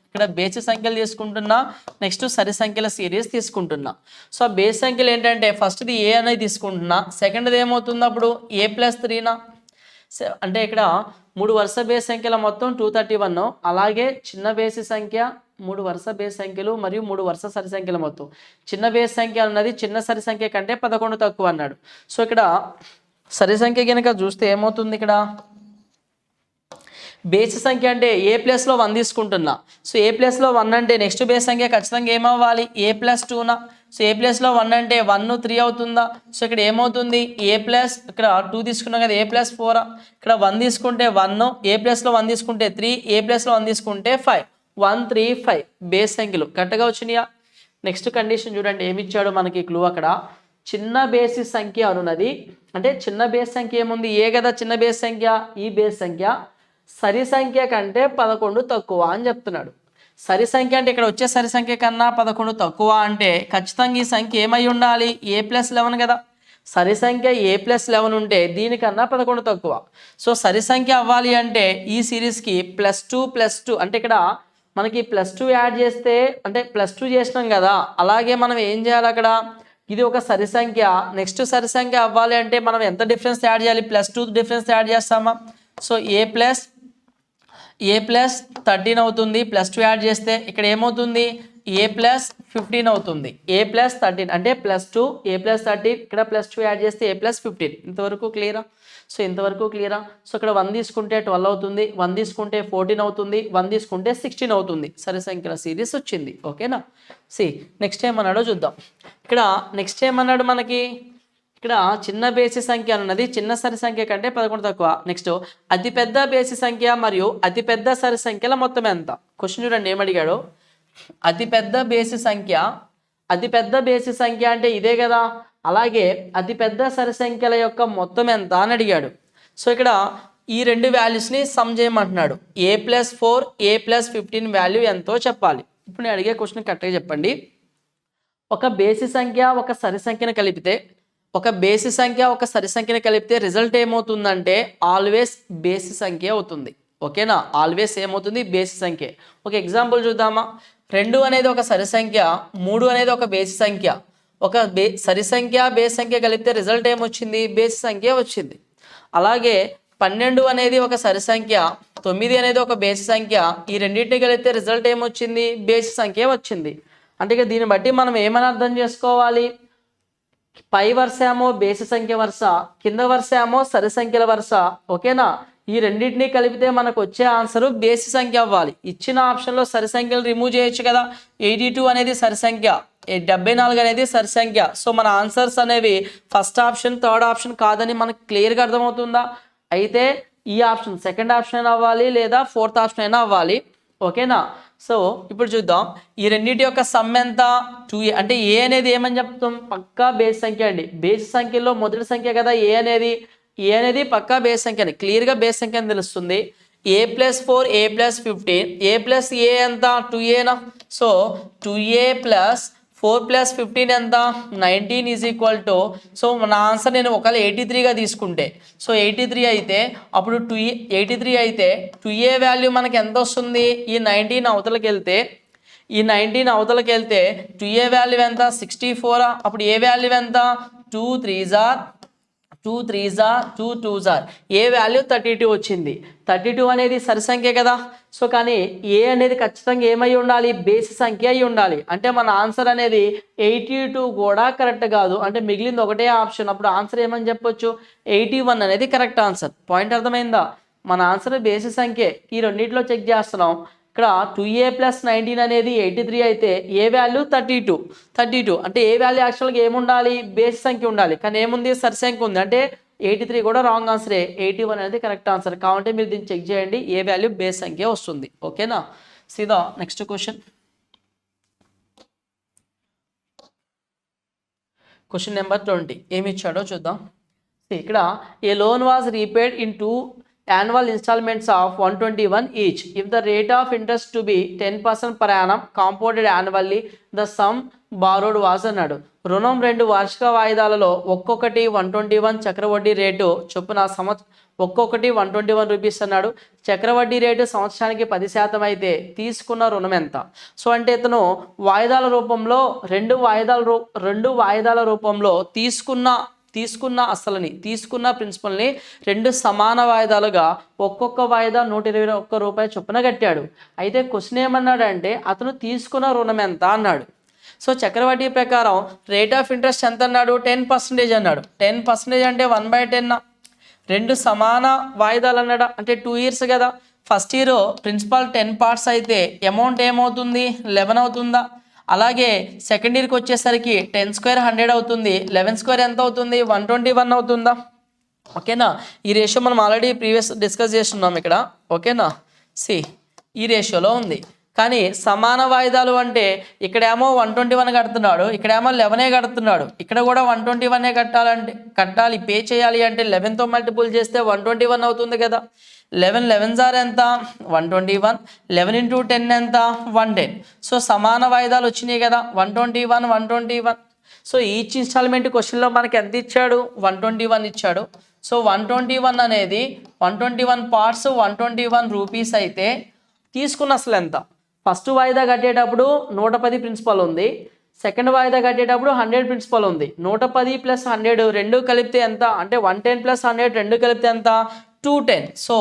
ఇక్కడ బేసి సంఖ్యలు తీసుకుంటున్నా, నెక్స్ట్ సరి సంఖ్యల సిరీస్ తీసుకుంటున్నా. సో ఆ బేసి సంఖ్యలు ఏంటంటే ఫస్ట్ది ఏ అనేది తీసుకుంటున్నా, సెకండ్ది ఏమవుతుంది అప్పుడు a+3నా. అంటే ఇక్కడ 3 వరుస బేసి సంఖ్యల మొత్తం 231. అలాగే చిన్న బేసి సంఖ్య 3 వరుస బేసి సంఖ్యలు మరియు 3 వరుస సరి సంఖ్యల మొత్తం. చిన్న బేసి సంఖ్య అన్నది చిన్న సరి సంఖ్య కంటే 11 తక్కువ అన్నాడు. సో ఇక్కడ సరి సంఖ్య కనుక చూస్తే ఏమవుతుంది, ఇక్కడ బేసి సంఖ్య అంటే a+1 తీసుకుంటున్నా. సో a+1 అంటే నెక్స్ట్ బేస్ సంఖ్య ఖచ్చితంగా ఏమవ్వాలి, a+2నా. సో ఏ ప్లస్లో 1 అంటే 1 3 అవుతుందా? సో ఇక్కడ ఏమవుతుంది ఏ ప్లస్ ఇక్కడ 2 తీసుకున్నాం కదా ఏ ప్లస్ 4 ఇక్కడ 1 తీసుకుంటే 1 ఏ ప్లస్లో 1 తీసుకుంటే 3 ఏ ప్లస్లో 1 తీసుకుంటే 5 1 3 5 బేస్ సంఖ్యలు కరెక్ట్గా వచ్చినాయా? నెక్స్ట్ కండిషన్ చూడండి ఏమి ఇచ్చాడు మనకి క్లూ అక్కడ చిన్న బేసిస్ సంఖ్య అనున్నది అంటే చిన్న బేస్ సంఖ్య ఏముంది ఏ కదా చిన్న బేస్ సంఖ్య ఈ బేస్ సంఖ్య సరి సంఖ్య కంటే 11 తక్కువ అని చెప్తున్నాడు. సరి సంఖ్య అంటే ఇక్కడ వచ్చే సరి సంఖ్య కన్నా 11 తక్కువ అంటే ఖచ్చితంగా ఈ సంఖ్య ఏమై ఉండాలి ఏ ప్లస్ 11 కదా సరి సంఖ్య ఏ ప్లస్ 11 ఉంటే దీనికన్నా 11 తక్కువ. సో సరి సంఖ్య అవ్వాలి అంటే ఈ సిరీస్కి +2 అంటే ఇక్కడ మనకి +2 యాడ్ చేస్తే అంటే +2 చేసినాం కదా అలాగే మనం ఏం చేయాలి అక్కడ ఇది ఒక సరి సంఖ్య నెక్స్ట్ సరి సంఖ్య అవ్వాలి అంటే మనం ఎంత డిఫరెన్స్ యాడ్ చేయాలి +2 డిఫరెన్స్ యాడ్ చేస్తామా? సో ఏ ప్లస్ 13 అవుతుంది +2 యాడ్ చేస్తే ఇక్కడ ఏమవుతుంది ఏ ప్లస్ 15 అవుతుంది ఏ ప్లస్ 13 అంటే +2 ఏ ప్లస్ 13 ఇక్కడ +2 యాడ్ చేస్తే ఏ ప్లస్ 15 ఇంతవరకు క్లియరా? సో ఇంతవరకు క్లియరా? సో ఇక్కడ 1 తీసుకుంటే 12 అవుతుంది 1 తీసుకుంటే 14 అవుతుంది 1 తీసుకుంటే 16 అవుతుంది సరి సంఖ్యల సిరీస్ వచ్చింది. ఓకేనా? నెక్స్ట్ ఏమన్నాడో చూద్దాం. ఇక్కడ నెక్స్ట్ ఏమన్నాడు మనకి ఇక్కడ చిన్న బేసి సంఖ్య అన్నది చిన్న సరి సంఖ్య కంటే 11 తక్కువ. నెక్స్ట్ అతిపెద్ద బేసి సంఖ్య మరియు అతిపెద్ద సరి సంఖ్యల మొత్తం ఎంత? క్వశ్చన్ చూడండి ఏమడిగాడు అతిపెద్ద బేసి సంఖ్య అంటే ఇదే కదా అలాగే అతిపెద్ద సరి సంఖ్యల యొక్క మొత్తం ఎంత అని అడిగాడు. సో ఇక్కడ ఈ రెండు వాల్యూస్ని సమ్ చేయమంటున్నాడు a+4 a+15 వాల్యూ ఎంతో చెప్పాలి. ఇప్పుడు నేను అడిగే క్వశ్చన్ కరెక్ట్గా చెప్పండి. ఒక బేసి సంఖ్య ఒక సరి సంఖ్యను కలిపితే రిజల్ట్ ఏమవుతుందంటే ఆల్వేస్ బేసి సంఖ్య అవుతుంది. ఓకేనా? ఆల్వేస్ ఏమవుతుంది బేసి సంఖ్య. ఒక ఎగ్జాంపుల్ చూద్దామా 2 అనేది ఒక సరి సంఖ్య 3 అనేది ఒక బేసి సంఖ్య ఒక సరి సంఖ్య బేసి సంఖ్య కలిపితే రిజల్ట్ ఏమొచ్చింది బేసి సంఖ్య వచ్చింది. అలాగే 12 అనేది ఒక సరి సంఖ్య 9 అనేది ఒక బేసి సంఖ్య ఈ రెండింటిని కలిపితే రిజల్ట్ ఏమొచ్చింది బేసి సంఖ్య వచ్చింది. అంటే ఇక దీన్ని బట్టి మనం ఏమని అర్థం చేసుకోవాలి పై వరుస ఏమో బేసి సంఖ్య వరుస కింద వరుస ఏమో సరి సంఖ్యల వరుస. ఓకేనా? ఈ రెండింటినీ కలిపితే మనకు వచ్చే ఆన్సర్ బేసి సంఖ్య అవ్వాలి. ఇచ్చిన ఆప్షన్లో సరి సంఖ్యలు రిమూవ్ చేయొచ్చు కదా 82 అనేది సరి సంఖ్య 74 అనేది సరి సంఖ్య. సో మన ఆన్సర్స్ అనేవి ఫస్ట్ ఆప్షన్ థర్డ్ ఆప్షన్ కాదని మనకు క్లియర్గా అర్థమవుతుందా? అయితే ఈ ఆప్షన్ సెకండ్ ఆప్షన్ అయినా అవ్వాలి లేదా ఫోర్త్ ఆప్షన్ అయినా అవ్వాలి. ఓకేనా? సో ఇప్పుడు చూద్దాం ఈ రెండింటి యొక్క సమ్ ఎంత 2a అంటే ఏ అనేది ఏమని చెప్తాం పక్కా బేస్ సంఖ్య అండి. బేసి సంఖ్యలో మొదటి సంఖ్య కదా ఏ అనేది పక్కా బేస్ సంఖ్య అని క్లియర్గా బేస్ సంఖ్య అని తెలుస్తుంది. a+4 a+15 a+a ఎంత 2aనా? సో 2a + 4 + 15 ఎంత 19 ఈజ్ ఈక్వల్ టు సో మన ఆన్సర్ నేను ఒకవేళ 83గా తీసుకుంటే సో 83 అయితే అప్పుడు 83 అయితే 2a వాల్యూ మనకి ఎంత వస్తుంది ఈ 19 అవతలకి వెళ్తే 2a వాల్యూ ఎంత 64 అప్పుడు ఏ వాల్యూ ఎంత 2 3s are 2 3s are 2 2s are A value 32 వచ్చింది. 32 అనేది సరి సంఖ్య కదా. సో కానీ ఏ అనేది ఖచ్చితంగా ఏమై ఉండాలి బేసి సంఖ్య అయి ఉండాలి. అంటే మన ఆన్సర్ అనేది 82 కూడా కరెక్ట్ కాదు అంటే మిగిలింది ఒకటే ఆప్షన్. అప్పుడు ఆన్సర్ ఏమని చెప్పొచ్చు 81 అనేది కరెక్ట్ ఆన్సర్. పాయింట్ అర్థమైందా? మన ఆన్సర్ బేసి సంఖ్య ఈ రెండింటిలో చెక్ చేస్తున్నాం. ఇక్కడ 2a + 19 అనేది 83 అయితే ఏ వాల్యూ 32 అంటే ఏ వాల్యూ యాక్చువల్గా ఏముండాలి బేసి సంఖ్య ఉండాలి కానీ ఏముంది సరి సంఖ్య ఉంది అంటే 83 కూడా రాంగ్ ఆన్సరే 81 అనేది కరెక్ట్ ఆన్సర్. కాబట్టి మీరు దీన్ని చెక్ చేయండి ఏ వాల్యూ బేస్ సంఖ్య వస్తుంది. ఓకేనా? సీదా నెక్స్ట్ క్వశ్చన్ నెంబర్ 20 ఏమి ఇచ్చాడో చూద్దాం. ఇక్కడ a loan was repaid in 2 annual installments of 121 each. If the rate of interest to be 10% per annum compounded annually, the sum borrowed was అన్నాడు. రుణం 2 వార్షిక వాయిదాలలో ఒక్కొక్కటి 121 చక్రవడ్డీ రేటు చొప్పున ఒక్కొక్కటి 121 రూపీస్ అన్నాడు. చక్రవడ్డీ రేటు సంవత్సరానికి 10% అయితే తీసుకున్న రుణం ఎంత? సో అంటే ఇతను వాయిదాల రూపంలో రెండు వాయిదాల రూపంలో తీసుకున్న ప్రిన్సిపల్ని 2 సమాన వాయిదాలుగా ఒక్కొక్క వాయిదా 121 రూపాయలు చొప్పున కట్టాడు. అయితే క్వశ్చన్ ఏమన్నాడంటే అతను తీసుకున్న రుణం ఎంత అన్నాడు. సో చక్రవడ్డీ ప్రకారం రేట్ ఆఫ్ ఇంట్రెస్ట్ ఎంత అన్నాడు 10% అన్నాడు. 10% అంటే 1/10 2 సమాన వాయిదాలు అన్నాడు అంటే 2 years కదా. ఫస్ట్ ఇయర్ ప్రిన్సిపల్ 10 parts అయితే అమౌంట్ ఏమవుతుంది 11 అవుతుందా? అలాగే సెకండ్ ఇయర్కి వచ్చేసరికి 10² 100 అవుతుంది, 11² ఎంత అవుతుంది 121 అవుతుందా? ఓకేనా, ఈ రేషియో మనం ఆల్రెడీ ప్రీవియస్ డిస్కస్ చేస్తున్నాం ఇక్కడ. ఓకేనా, ఈ రేషియోలో ఉంది. కానీ సమాన వాయిదాలు అంటే ఇక్కడేమో 121 కడుతున్నాడు, ఇక్కడేమో 11 కడుతున్నాడు, ఇక్కడ కూడా 121 కట్టాలి, పే చేయాలి అంటే 11తో మల్టిపుల్ చేస్తే 121 అవుతుంది కదా. 11 ఎంత 121, 11 × 10 ఎంత 110. సో సమాన వాయిదాలు వచ్చినాయి కదా, 121. సో ఈచ్ ఇన్స్టాల్మెంట్ క్వశ్చన్లో మనకి ఎంత ఇచ్చాడు 121 ఇచ్చాడు. సో 121 అనేది 121 పార్ట్స్ 121 రూపీస్ అయితే తీసుకున్న అసలు ఎంత? ఫస్ట్ వాయిదా కట్టేటప్పుడు 110 ప్రిన్సిపల్ ఉంది, సెకండ్ వాయిదా కట్టేటప్పుడు 100 ప్రిన్సిపల్ ఉంది. 110 + 100 రెండు కలిపితే ఎంత అంటే 110 + 100 రెండు కలిపితే ఎంత 210. సో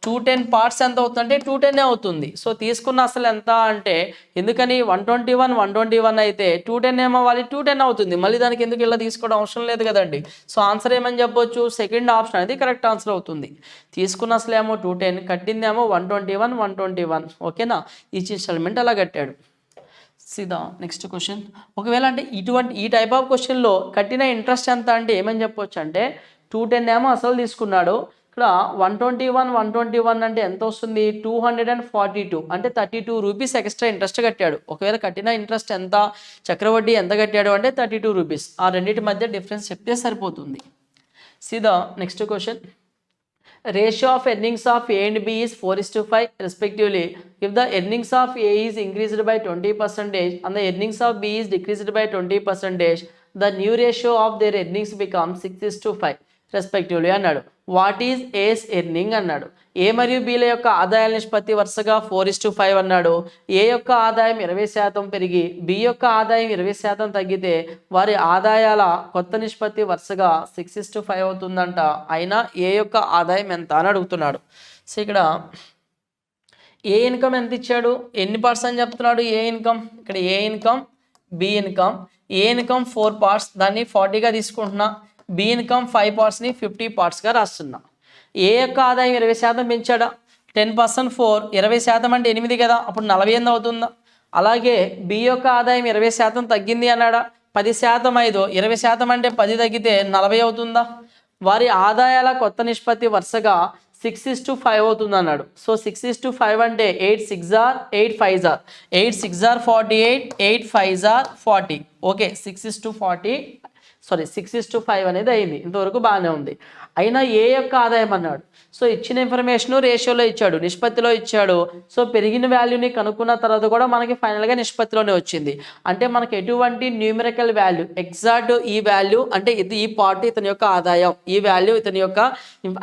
210 పార్ట్స్ ఎంత అవుతుందంటే 210 అవుతుంది. సో తీసుకున్న అసలు ఎంత అంటే ఎందుకని 121 అయితే 210 ఏమవ్వాలి 210 అవుతుంది. మళ్ళీ దానికి ఎందుకు ఇలా తీసుకోవడం అవసరం లేదు కదండి. సో ఆన్సర్ ఏమని చెప్పొచ్చు, సెకండ్ ఆప్షన్ అనేది కరెక్ట్ ఆన్సర్ అవుతుంది. తీసుకున్న అసలు ఏమో 210, కట్టిందేమో 121. ఓకేనా, ఈచ్ ఇన్స్టాల్మెంట్ అలా కట్టాడు. సీదా నెక్స్ట్ క్వశ్చన్. ఒకవేళ అంటే ఈ టైప్ ఆఫ్ క్వశ్చన్లో కట్టిన ఇంట్రెస్ట్ ఎంత అంటే ఏమని చెప్పొచ్చు అంటే 210 ఏమో అసలు తీసుకున్నాడు, ఇక్కడ 121 అంటే ఎంత వస్తుంది 242 అంటే 32 రూపీస్ ఎక్స్ట్రా ఇంట్రెస్ట్ కట్టాడు. ఒకవేళ కట్టిన ఇంట్రెస్ట్ ఎంత, చక్రవడ్డీ ఎంత కట్టాడు అంటే 32 రూపీస్. ఆ రెండింటి మధ్య డిఫరెన్స్ చెప్తే సరిపోతుంది. సీదా next question. Ratio of earnings of A and B is 4:5 respectively. If the earnings of A is increased by 20% and the earnings of B is decreased by 20%, the new ratio of their earnings becomes 6:5 respectively అన్నాడు. What is ace earning అన్నాడు. ఏ మరియు బీల యొక్క ఆదాయాల నిష్పత్తి వరుసగా 4:5 అన్నాడు. ఏ యొక్క ఆదాయం 20% పెరిగి బి యొక్క ఆదాయం 20% తగ్గితే వారి ఆదాయాల కొత్త నిష్పత్తి వరుసగా 6:5 అవుతుందంట. అయినా ఏ యొక్క ఆదాయం ఎంత అని అడుగుతున్నాడు. సో ఇక్కడ ఏ ఇన్కమ్ ఎంత ఇచ్చాడు, ఎన్ని పార్ట్స్ అని చెప్తున్నాడు. ఏ ఇన్కమ్, ఇక్కడ ఏ ఇన్కమ్ బి ఇన్కమ్. ఏ ఇన్కమ్ 4 పార్ట్స్, దాన్ని 40గా తీసుకుంటున్నా. బి ఇన్కమ్ 5 పార్ట్స్ని 50 పార్ట్స్గా రాస్తున్నా. ఏ యొక్క ఆదాయం 20% పెంచాడా, 10% 4 20% అంటే 8 కదా, అప్పుడు 48 అవుతుందా. అలాగే బి యొక్క ఆదాయం 20% తగ్గింది అన్నాడా, 10% 5 20% అంటే 10 తగ్గితే 40 అవుతుందా. వారి ఆదాయాల కొత్త నిష్పత్తి వరుసగా 6:5 అవుతుంది అన్నాడు. సో 6:5 అంటే 8 6 are 8 5 are 8 6 are 48, 8 5 are 40. Okay, 6:5 అనేది అయింది. ఇంతవరకు బాగానే ఉంది. అయినా ఏ యొక్క ఆదాయం అన్నాడు. సో ఇచ్చిన ఇన్ఫర్మేషన్ రేషియోలో ఇచ్చాడు, నిష్పత్తిలో ఇచ్చాడు. సో పెరిగిన వాల్యూని కనుక్కున్న తర్వాత కూడా మనకి ఫైనల్గా నిష్పత్తిలోనే వచ్చింది. అంటే మనకి ఎటువంటి న్యూమరికల్ వాల్యూ ఎగ్జాక్ట్ ఈ వాల్యూ అంటే ఈ పార్ట్ ఇతని యొక్క ఆదాయం, ఈ వాల్యూ ఇతని యొక్క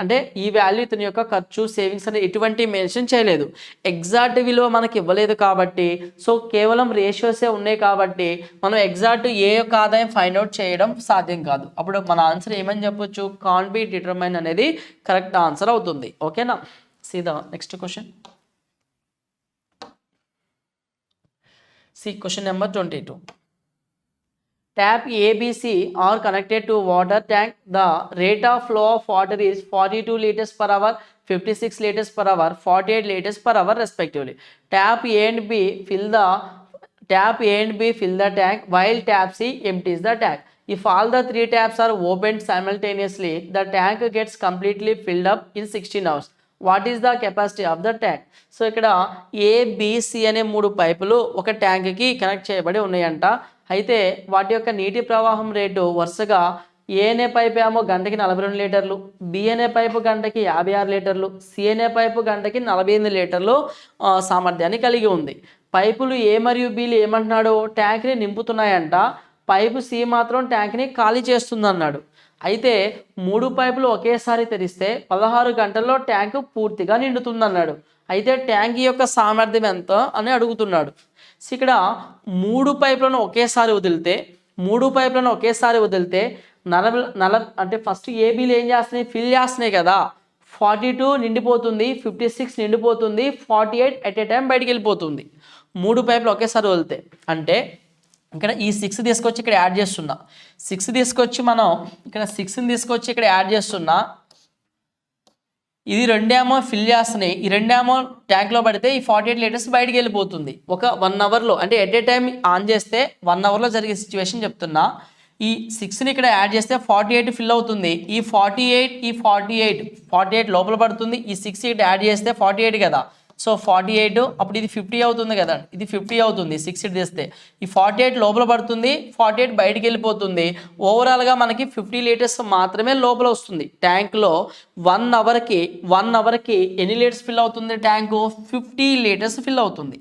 అంటే ఈ వాల్యూ ఇతని యొక్క ఖర్చు సేవింగ్స్ అనేది ఎటువంటి మెన్షన్ చేయలేదు. ఎగ్జాక్ట్ విలువ మనకి ఇవ్వలేదు కాబట్టి, సో కేవలం రేషియోసే ఉన్నాయి కాబట్టి మనం ఎగ్జాక్ట్ ఏ యొక్క ఆదాయం ఫైండ్ అవుట్ చేయడం సాధ్యం కాదు. అప్పుడు మన ఆన్సర్ ఏమని చెప్పొచ్చు, కాంట్ బి డిటర్మైన్ అనేది కరెక్ట్ ఆన్సర్ అవుతుంది. ఓకేనా, సీదా next question. Question number 22. Tap ABC are connected to water tank. The rate of flow of water is 42 liters per hour, 56 liters per hour, 48 liters per hour respectively. Tap A and B fill the tank while tap C empties the tank. If all the 3 taps are opened simultaneously, the tank gets completely filled up in 16 hours. What is the capacity of the tank? So ఇక్కడ ABC అనే 3 పైపులు ఒక ట్యాంక్కి connect చేయబడి ఉన్నాయంట. అయితే వాటి యొక్క నీటి ప్రవాహం రేటు వరుసగా ఏ అనే పైపు ఏమో గంటకి 42 లీటర్లు, బి అనే పైపు గంటకి 56 లీటర్లు, సి అనే పైపు గంటకి 48 లీటర్లు సామర్థ్యాన్ని కలిగి ఉంది. పైపులు ఏ మరియు బిలు ఏమంటున్నాడు, ట్యాంక్ని నింపుతున్నాయంట. పైపు సి మాత్రం ట్యాంక్ని ఖాళీ చేస్తుంది అన్నాడు. అయితే 3 పైపులు ఒకేసారి తెరిస్తే 16 గంటల్లో ట్యాంక్ పూర్తిగా నిండుతుంది అన్నాడు. అయితే ట్యాంక్ యొక్క సామర్థ్యం ఎంత అని అడుగుతున్నాడు. ఇక్కడ 3 పైపులను ఒకేసారి వదిలితే అంటే ఫస్ట్ ఏబీలు ఏం చేస్తున్నాయి, ఫిల్ చేస్తున్నాయి కదా. 42 నిండిపోతుంది, 56 నిండిపోతుంది, 48 ఎట్ ఏ టైం బయటికి వెళ్ళిపోతుంది. 3 పైపులు ఒకేసారి వదిలితే అంటే ఇక్కడ ఈ 6 తీసుకొచ్చి ఇక్కడ యాడ్ చేస్తున్నా. 6 తీసుకొచ్చి మనం ఇక్కడ 6ని తీసుకొచ్చి ఇక్కడ యాడ్ చేస్తున్నా. ఇది రెండేమో ఫిల్ చేస్తున్నాయి, ఈ రెండేమో ట్యాంక్లో పడితే ఈ 48 లీటర్స్ బయటికి వెళ్ళిపోతుంది ఒక 1 అవర్లో. అంటే ఎట్ ఏ టైం ఆన్ చేస్తే 1 అవర్లో జరిగే సిచ్యువేషన్ చెప్తున్నా. ఈ 6ని ఇక్కడ యాడ్ చేస్తే 48 ఫిల్ అవుతుంది. ఈ 48 లోపల పడుతుంది. ఈ 6 ఇక్కడ యాడ్ చేస్తే 48 కదా, సో 48 అప్పుడు ఇది 50 అవుతుంది కదా, ఇది 50 అవుతుంది 6 ఇటు చేస్తే. ఈ 48 లోపల పడుతుంది, 48 బయటికి వెళ్ళిపోతుంది. ఓవరాల్గా మనకి 50 లీటర్స్ మాత్రమే లోపల వస్తుంది ట్యాంక్లో. 1 అవర్కి ఎన్ని లీటర్స్ ఫిల్ అవుతుంది ట్యాంకు? 50 లీటర్స్ ఫిల్ అవుతుంది.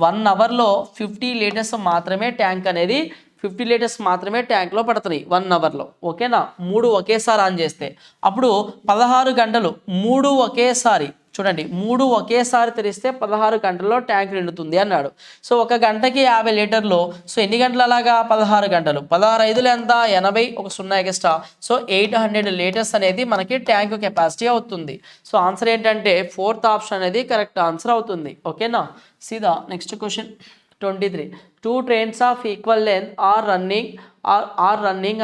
1 అవర్లో 50 లీటర్స్ మాత్రమే ట్యాంక్ అనేది 50 లీటర్స్ మాత్రమే ట్యాంక్లో పడుతున్నాయి 1 అవర్లో. ఓకేనా? 3 ఒకేసారి ఆన్ చేస్తే అప్పుడు 16 గంటలు 3 ఒకేసారి. చూడండి, 3 ఒకేసారి తెరిస్తే 16 గంటల్లో ట్యాంక్ నిండుతుంది అన్నాడు. సో 1 గంటకి 50 లీటర్లు. సో ఎన్ని గంటలు అలాగా? 16 గంటలు. 16 5లు ఎంత? 80, ఒక 0 ఎక్స్ట్రా. సో 800 లీటర్స్ అనేది మనకి ట్యాంక్ కెపాసిటీ అవుతుంది. సో ఆన్సర్ ఏంటంటే 4th ఆప్షన్ అనేది కరెక్ట్ ఆన్సర్ అవుతుంది. ఓకేనా? సీదా next question 23. 2 trains of equal length are running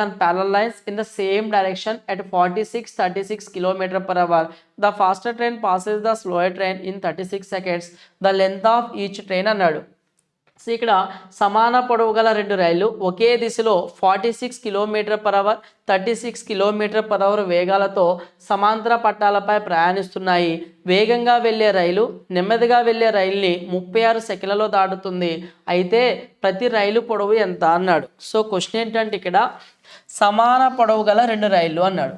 on parallel lines in the same direction at 36 km/h. The faster train passes the slower train in 36 seconds. The length of each train అన్నాడు. So ఇక్కడ సమాన పొడవు గల 2 రైళ్లు ఒకే దిశలో 46 km/h 36 km/h వేగాలతో సమాంతర పట్టాలపై ప్రయాణిస్తున్నాయి. వేగంగా వెళ్లే రైలు నెమ్మదిగా వెళ్లే రైలుని 36 సెకన్లలో దాటుతుంది. అయితే ప్రతి రైలు పొడవు ఎంత అన్నాడు. సో క్వశ్చన్ ఏంటంటే ఇక్కడ సమాన పొడవు గల 2 రైళ్లు అన్నాడు.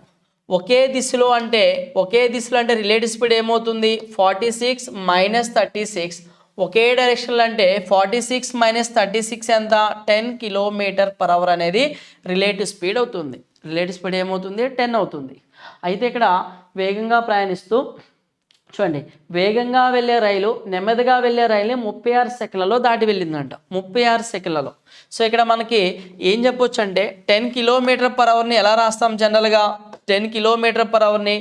ఒకే దిశలో అంటే రిలేటివ్ స్పీడ్ ఏమవుతుంది? 46 - 36. ఒకే డైరెక్షన్లో అంటే 46 - 36 ఎంత? 10 km/h అనేది రిలేటివ్ స్పీడ్ అవుతుంది. రిలేటివ్ స్పీడ్ ఏమవుతుంది? 10 అవుతుంది. అయితే ఇక్కడ వేగంగా ప్రయాణిస్తూ చూడండి, వేగంగా వెళ్ళే రైలు నెమ్మదిగా వెళ్ళే రైలుని 36 సెకన్లలో దాటి వెళ్ళిందంట. 36 సెకన్లలో. సో ఇక్కడ మనకి ఏం చెప్పొచ్చు అంటే 10 km/hని ఎలా రాస్తాం జనరల్గా? 10 km/hని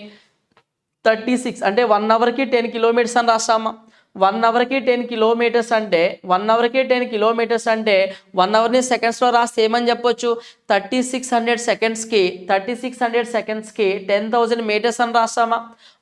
36 అంటే 1 అవర్కి 10 కిలోమీటర్స్ అని రాస్తామా? 1 అవర్కి 10 కిలోమీటర్స్ అంటే 1 అవర్ని సెకండ్స్లో రాస్తే ఏమని చెప్పొచ్చు? 3600 సెకండ్స్కి 10,000 మీటర్స్ అని రాస్తామా?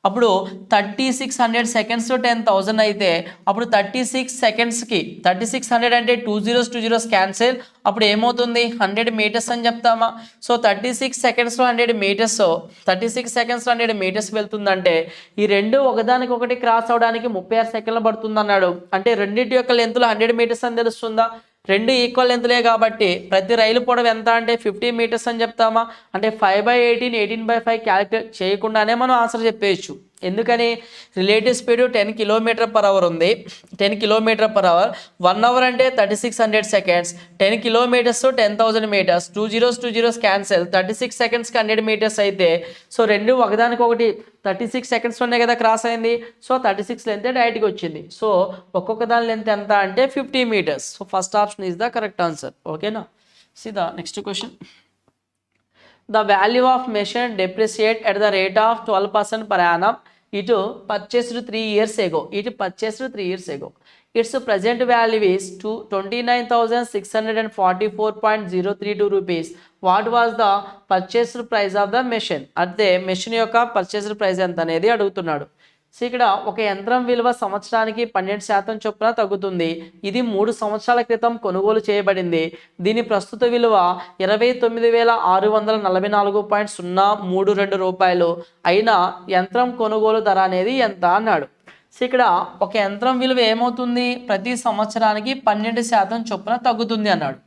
అప్పుడు 3600 సెకండ్స్ 10,000 అయితే అప్పుడు 36 సెకండ్స్కి 3600 అంటే 2 zeros క్యాన్సిల్, అప్పుడు ఏమవుతుంది? 100 మీటర్స్ అని చెప్తామా? సో 36 సెకండ్స్లో 100 మీటర్స్, 36 సెకండ్స్లో 100 మీటర్స్ వెళ్తుందంటే ఈ రెండు ఒకదానికొకటి క్రాస్ అవడానికి 36 సెకండ్లు పడుతుంది అన్నాడు. అంటే రెండింటి యొక్క లెంత్లో 100 మీటర్స్ అని తెలుస్తుందా? 2 ఈక్వల్ లెంత్లే కాబట్టి ప్రతి రైలు పొడవు ఎంత అంటే 50 మీటర్స్ అని చెప్తామా? అంటే 5/18 18/5 క్యాలిక్యులేట్ చేయకుండానే మనం ఆన్సర్ చెప్పేయచ్చు. ఎందుకని? రిలేటివ్ స్పీడ్ 10 km/h ఉంది. 10 km/h 1 అవర్ అంటే 3600 seconds, 10 kilometres 10,000 metres, 2 zeros cancel, 36 సెకండ్స్కి 100 మీటర్స్ అయితే సో రెండు ఒకదానికొకటి 36 సెకండ్స్లోనే కదా క్రాస్ అయింది. సో 36 లెంత్ డైరెక్ట్గా వచ్చింది. సో ఒక్కొక్క దాని లెంత్ ఎంత అంటే 50 metres. So first option is the correct answer. ఓకేనా? సీదా next question. The value of machine depreciate at the rate of 12% per annum. It purchased 3 years ago. Its present value is 29,644.032 rupees. What was the purchased price of the machine? అంటే machine యొక్క purchased price ఎంత అనేది అడుగుతున్నాడు. So ఇక్కడ ఒక యంత్రం విలువ సంవత్సరానికి 12% చొప్పున తగ్గుతుంది. ఇది 3 సంవత్సరాల క్రితం కొనుగోలు చేయబడింది. దీని ప్రస్తుత విలువ 29,644.032 రూపాయలు. అయినా యంత్రం కొనుగోలు ధర అనేది ఎంత అన్నాడు. సో ఇక్కడ ఒక యంత్రం విలువ ఏమవుతుంది? ప్రతి సంవత్సరానికి 12% చొప్పున తగ్గుతుంది అన్నాడు.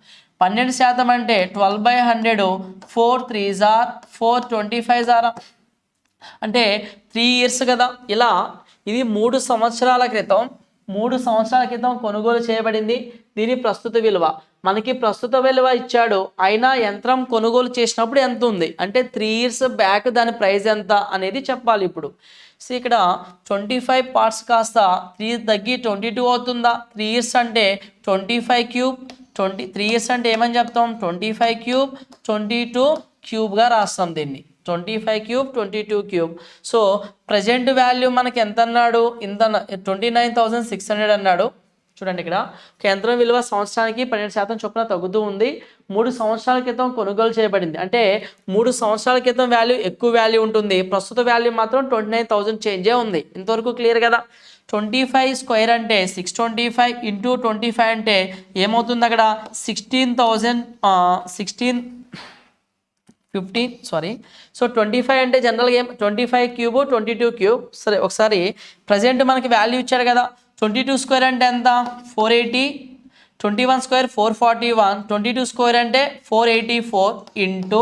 12% అంటే 12/100 4 3s are 425s are అంటే 3 years కదా. ఇలా ఇది 3 సంవత్సరాల క్రితం కొనుగోలు చేయబడింది. దీని ప్రస్తుత విలువ మనకి ప్రస్తుత విలువ ఇచ్చాడు. అయినా యంత్రం కొనుగోలు చేసినప్పుడు ఎంత ఉంది అంటే 3 years బ్యాక్ దాని ప్రైస్ ఎంత అనేది చెప్పాలి ఇప్పుడు. సో ఇక్కడ 25 పార్ట్స్ కాస్త 3 తగ్గి 22 అవుతుందా? 3 years అంటే 25 క్యూబ్ 3 years అంటే ఏమని చెప్తాం? 25 క్యూబ్ 22 క్యూబ్గా రాస్తాం దీన్ని. 25 cube 22 cube. So present value మనకి ఎంత అన్నాడు? ఇంత 29,600 అన్నాడు. చూడండి ఇక్కడ ఒక యంత్రం విలువ సంవత్సరానికి 12% చొప్పున తగ్గుతూ ఉంది. 3 సంవత్సరాల క్రితం కొనుగోలు చేయబడింది. అంటే 3 సంవత్సరాల క్రితం వాల్యూ ఎక్కువ వాల్యూ ఉంటుంది, ప్రస్తుత వాల్యూ మాత్రం 29,000 చేంజే ఉంది. ఇంతవరకు క్లియర్ కదా. 25 స్క్వేర్ అంటే 625 ఇంటూ 25 అంటే ఏమవుతుంది అక్కడ 15 సో 25 అంటే జనరల్గా 25 క్యూబ్ 22 క్యూబ్. సరే ఒకసారి ప్రజెంట్ మనకి వాల్యూ ఇచ్చాడు కదా. 22 స్క్వేర్ అంటే ఎంత 480, 21 స్క్వేర్ 441, 22 స్క్వేర్ అంటే 484 ఇంటూ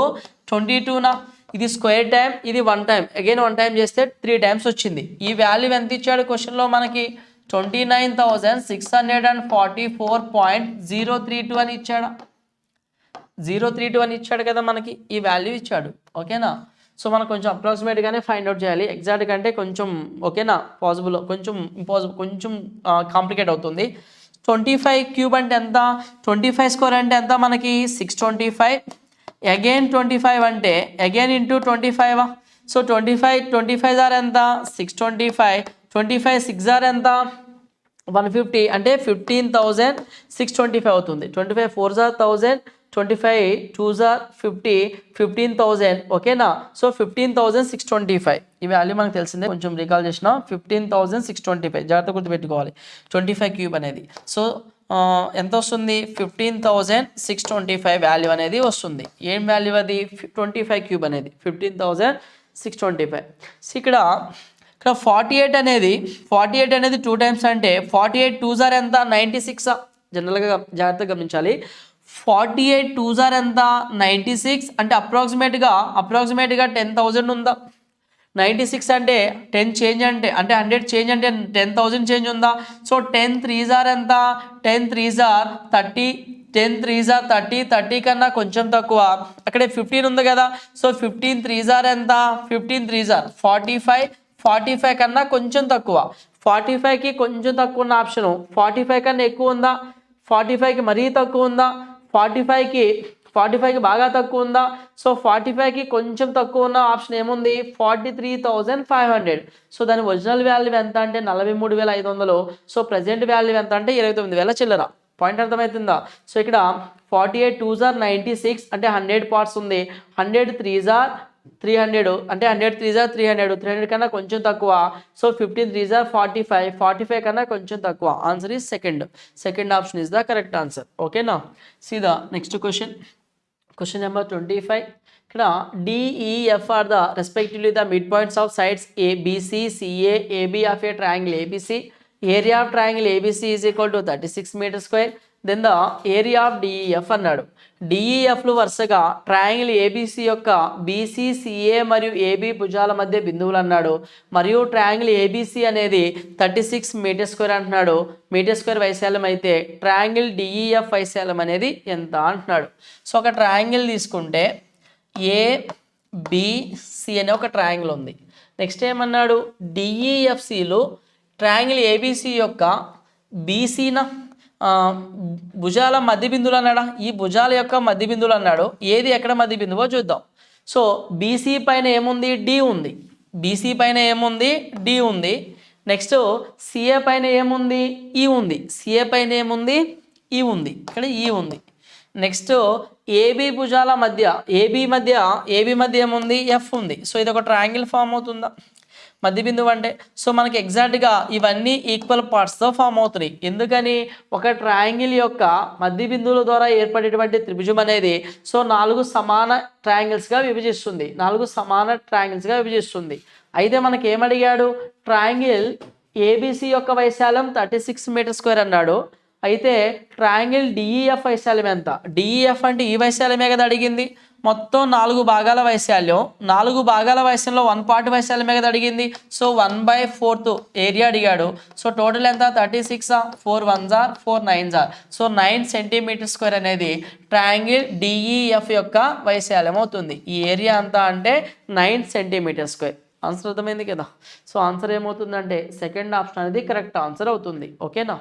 22 ఇది స్క్వేర్ టైం, ఇది 1 టైం, అగైన్ 1 టైం చేస్తే 3 టైమ్స్ వచ్చింది. ఈ వాల్యూ ఎంత ఇచ్చాడు క్వశ్చన్లో మనకి 29,644.032 అని ఇచ్చాడు. 032 అని ఇచ్చాడు కదా మనకి, ఈ వాల్యూ ఇచ్చాడు. ఓకేనా. సో మనం కొంచెం అప్రాక్సిమేట్గానే ఫైండ్ అవుట్ చేయాలి. ఎగ్జాక్ట్ కంటే కొంచెం ఓకేనా పాసిబుల్, కొంచెం ఇంపాసిబుల్, కొంచెం కాంప్లికేట్ అవుతుంది. 25 క్యూబ్ అంటే ఎంత, 25 స్క్వేర్ అంటే ఎంత మనకి 625, అగైన్ 25 అంటే అగైన్ ఇంటూ 25. సో 25 జార్ ఎంత 625, 25 6 జార్ ఎంత 150 అంటే 15,625 అవుతుంది. 25 4 జార్ 1000, 25 2 జార్ 50, 15,000. ఓకేనా. సో 15,625 ఈ వాల్యూ మనకు తెలిసిందే, కొంచెం రికాల్ చేసిన 15,625 జాగ్రత్త గుర్తుపెట్టుకోవాలి. 25 క్యూబ్ అనేది సో ఎంత వస్తుంది 15,625 వాల్యూ అనేది వస్తుంది. ఏం వాల్యూ అది 25 క్యూబ్ అనేది 15,625. సో ఇక్కడ 48 అనేది 2 టైమ్స్ అంటే 48 2 జార్ ఎంత 96. జనరల్గా జాగ్రత్తగా గమనించాలి. 48 2 జార్ ఎంత 96 అంటే అప్రాక్సిమేట్గా 10,000 ఉందా. 96 అంటే 10 చేంజ్ అంటే 100 చేంజ్ అంటే 10,000 చేంజ్ ఉందా. సో 10 3 జార్ ఎంత 10 3 జార్ 30, 10 3 జార్ 30, 30 కన్నా కొంచెం తక్కువ. అక్కడే 15 ఉంది కదా. సో 15 3 జార్ ఎంత 15 3 జార్ 45, 45 కన్నా కొంచెం తక్కువ. 45కి కొంచెం తక్కువ ఉన్న ఆప్షను 45 కన్నా ఎక్కువ ఉందా, 45కి మరీ తక్కువ ఉందా, 45కి బాగా తక్కువ ఉందా. సో 45కి కొంచెం తక్కువ ఉన్న ఆప్షన్ ఏముంది 43,500. సో దాని ఒరిజినల్ వాల్యూ ఎంత అంటే 43,500. సో ప్రజెంట్ వాల్యూ ఎంత అంటే 29,000 చిల్లర. పాయింట్ అర్థమవుతుందా. సో ఇక్కడ 48 2 జార్ 96 అంటే 100 పార్ట్స్ ఉంది. 100 3 జార్ 300 అంటే 100 3 జార్ 300 కన్నా కొంచెం తక్కువ. సో 15 3 జార్ 45, 45 కన్నా కొంచెం తక్కువ. Answer is second option is the correct answer. ఓకేనా. See the next question number 25. ఇక్కడ DEF are the respectively the mid points of sides ABC, CA, AB of a triangle ABC. Area of triangle ABC is equal to 36 metre square. Then the area of DEF అన్నాడు. DEFలు వరుసగా triangle ABC యొక్క BC, CA మరియు AB భుజాల మధ్య బిందువులు అన్నాడు. మరియు ట్రయాంగిల్ ABC అనేది 36 మీటర్ స్క్వేర్ అంటున్నాడు. మీటర్ స్క్వేర్ వైశాల్యం అయితే ట్రయాంగిల్ DEF వైశాల్యం అనేది ఎంత అంటున్నాడు. సో ఒక ట్రయాంగిల్ తీసుకుంటే ABC అనే ఒక ట్రయాంగిల్ ఉంది. నెక్స్ట్ ఏమన్నాడు DEFCలో ట్రయాంగిల్ ABC యొక్క BCన భుజాల మధ్య బిందువులు అన్నాడా. ఈ భుజాల యొక్క మధ్య బిందువులు అన్నాడు. ఏది ఎక్కడ మధ్య బిందువో చూద్దాం. సో BC పైన ఏముంది D ఉంది. BC పైన ఏముంది D ఉంది. నెక్స్ట్ CA పైన ఏముంది E ఉంది. CA పైన ఏముంది E ఉంది. ఇక్కడ E ఉంది. నెక్స్ట్ AB భుజాల మధ్య AB మధ్య ఏముంది F ఉంది. సో ఇది ఒక ట్రయాంగిల్ ఫామ్ అవుతుందా మధ్య బిందువు అంటే. సో మనకి ఎగ్జాక్ట్గా ఇవన్నీ ఈక్వల్ పార్ట్స్తో ఫామ్ అవుతున్నాయి. ఎందుకని ఒక ట్రయాంగిల్ యొక్క మధ్య బిందువుల ద్వారా ఏర్పడేటువంటి త్రిభుజం అనేది సో 4 సమాన ట్రయాంగిల్స్గా విభజిస్తుంది. అయితే మనకి ఏమడిగాడు ట్రయాంగిల్ ABC యొక్క వైశాల్యం 36 మీటర్ స్క్వేర్ అన్నాడు. అయితే ట్రయాంగిల్ DEF వైశాల్యం ఎంత. DEF అంటే ఈ వైశాల్యమే కదా అడిగింది. మొత్తం 4 భాగాల వైశాల్యం 1 పార్ట్ వైశాల్యమే కదా అడిగింది. సో 1/4 ఏరియా అడిగాడు. సో టోటల్ ఎంత 36, 4 1 జార్ 4 9 జార్. సో 9 సెంటీమీటర్ స్క్వేర్ అనేది ట్రయాంగిల్ DEF యొక్క వైశాల్యం అవుతుంది. ఈ ఏరియా అంతా అంటే 9 సెంటీమీటర్ స్క్వేర్. ఆన్సర్ అర్థమైంది కదా. సో ఆన్సర్ ఏమవుతుందంటే సెకండ్ ఆప్షన్ అనేది కరెక్ట్ ఆన్సర్ అవుతుంది. ఓకేనా.